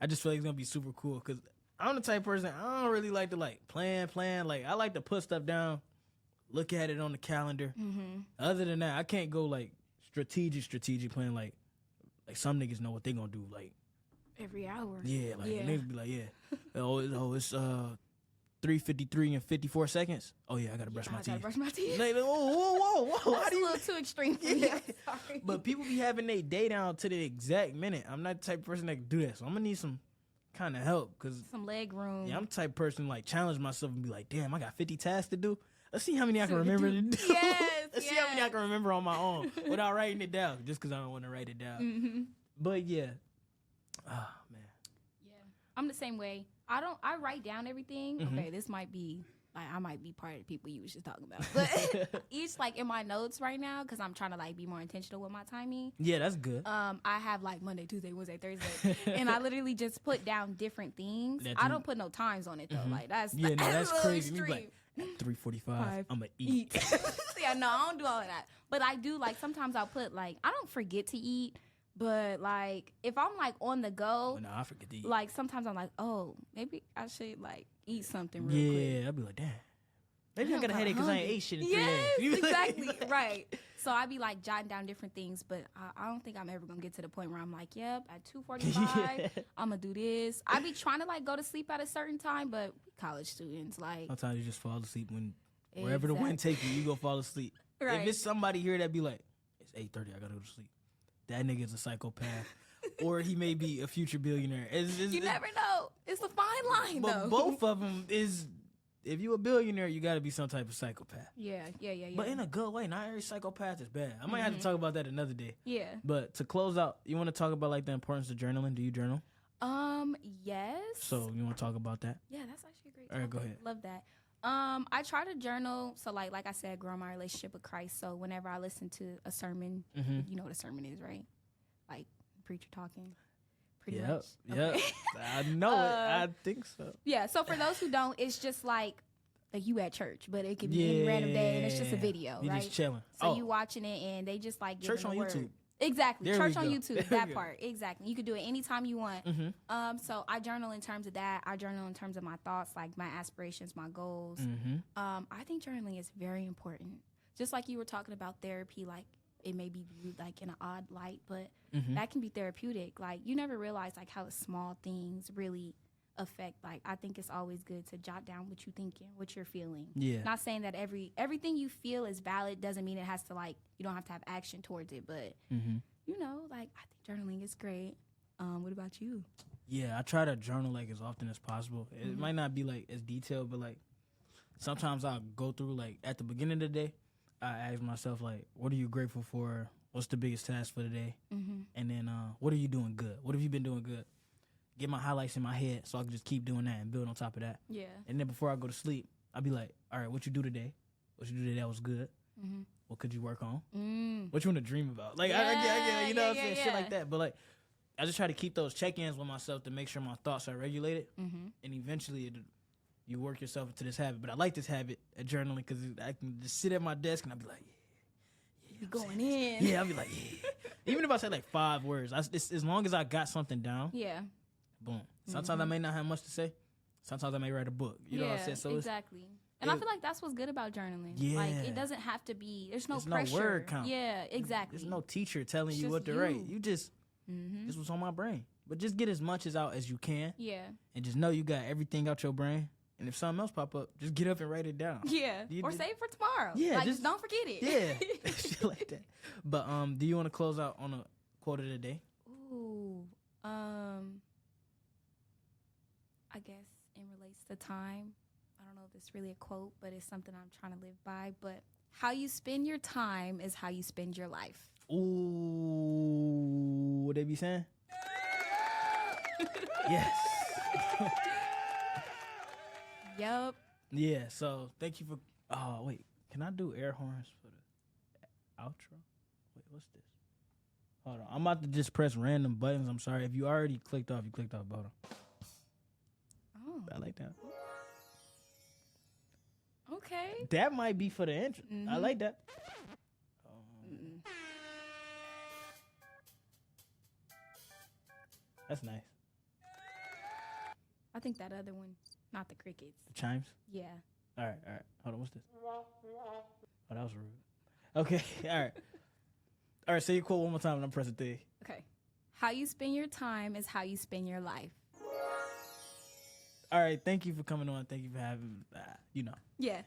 I just feel like it's going to be super cool because I'm the type of person, I don't really like to like plan. Like, I like to put stuff down, look at it on the calendar. Other than that, I can't go like strategic plan. Like some niggas know what they going to do. Like every hour. Yeah, like niggas be like, yeah. It's 3:53 and 54 seconds. Oh yeah, I gotta brush my teeth. Like, whoa. That's a little too extreme for me. I'm sorry. But people be having their day down to the exact minute. I'm not the type of person that can do that, so I'm gonna need some kind of help. Some leg room. Yeah, I'm the type of person like challenge myself and be like, damn, I got 50 tasks to do. Let's see how many I can remember to do. Let's see how many I can remember on my own without writing it down, just because I don't want to write it down. But yeah. Oh man. Yeah, I'm the same way. I write down everything. Okay, this might be like I might be part of the people you was just talking about. But each like in my notes right now because I'm trying to like be more intentional with my timing. Yeah, that's good. I have like Monday, Tuesday, Wednesday, Thursday, and I literally just put down different things. I don't put no times on it though. Like that's that's crazy. Like, at 3:45, I'm gonna eat. Yeah, no, I don't do all of that. But I do like sometimes I'll put like I don't forget to eat. But, like, if I'm, like, on the go, no, I forget to eat. Like, sometimes I'm like, oh, maybe I should, like, eat something real quick. Yeah, I'll be like, damn. Maybe I got a headache because I ain't ate shit in 3 days. Yes, exactly, right. So I be, like, jotting down different things, but I don't think I'm ever going to get to the point where I'm like, yep, at 2:45, I'm going to do this. I be trying to, like, go to sleep at a certain time, but college students, like. Sometimes you just fall asleep wherever the wind takes you go fall asleep. Right. If it's somebody here that be like, it's 8:30, I got to go to sleep. That nigga's a psychopath. Or he may be a future billionaire. You never know. It's a fine line, but though. Both of them is, if you a billionaire, you got to be some type of psychopath. Yeah. But in a good way. Not every psychopath is bad. I might have to talk about that another day. Yeah. But to close out, you want to talk about like the importance of journaling? Do you journal? Yes. So you want to talk about that? Yeah, that's actually a great topic. All right, go ahead. Love that. I try to journal. So like I said, grow my relationship with Christ. So whenever I listen to a sermon, you know what a sermon is, right? Like preacher talking. Pretty much. Yep. I know it. I think so. Yeah. So for those who don't, it's just like like you at church, but it could be any random day and it's just a video, you right? Just chilling. So you watching it and they just like church on YouTube. Exactly. There church on YouTube. That part. Exactly. You could do it anytime you want. So I journal in terms of that. I journal in terms of my thoughts, like my aspirations, my goals. I think journaling is very important. Just like you were talking about therapy, like it may be viewed like in an odd light, but that can be therapeutic. Like you never realize like how the small things really affect. Like I think it's always good to jot down what you're thinking, what you're feeling. Yeah. Not saying that everything you feel is valid doesn't mean it has to like you don't have to have action towards it, but you know, like I think journaling is great. What about you? Yeah, I try to journal like as often as possible. It might not be like as detailed, but like sometimes I'll go through like at the beginning of the day, I ask myself like, what are you grateful for? What's the biggest task for the day? And then what are you doing good? What have you been doing good? Get my highlights in my head so I can just keep doing that and build on top of that. Yeah. And then before I go to sleep, I'll be like, all right, what you do today? What you do today that was good? What could you work on? What you want to dream about? Like, I you know what I'm saying? Shit like that. But like, I just try to keep those check-ins with myself to make sure my thoughts are regulated. And eventually you work yourself into this habit. But I like this habit at journaling because I can just sit at my desk and I'll be like, you going in. Yeah, I'll be like, Even if I say like 5 words, as long as I got something down. Yeah. Boom. Sometimes I may not have much to say. Sometimes I may write a book. You know what I'm saying? So exactly. And I feel like that's what's good about journaling. Yeah. Like, it doesn't have to be, there's no pressure. No word count. Yeah, exactly. There's no teacher telling you what to write. You just, this was on my brain. But just get as much out as you can. Yeah. And just know you got everything out your brain. And if something else pop up, just get up and write it down. Yeah. Or save it for tomorrow. Yeah. Like, just don't forget it. Yeah. Shit like that. But do you want to close out on a quote of the day? Ooh. I guess in relates to time. I don't know if it's really a quote, but it's something I'm trying to live by. But how you spend your time is how you spend your life. Ooh, what they be saying? Yes. Yup. Yeah, so thank you for... Oh, wait. Can I do air horns for the outro? Wait, what's this? Hold on. I'm about to just press random buttons. I'm sorry. If you already clicked off, you clicked off. Hold on. Oh. I like that. Okay. That might be for the intro. I like that. That's nice. I think that other one, not the crickets. The chimes? Yeah. All right. Hold on, what's this? Oh, that was rude. Okay, all right, say your quote one more time and I'm pressing 3. Okay. How you spend your time is how you spend your life. All right, thank you for coming on. Thank you for having, Yeah.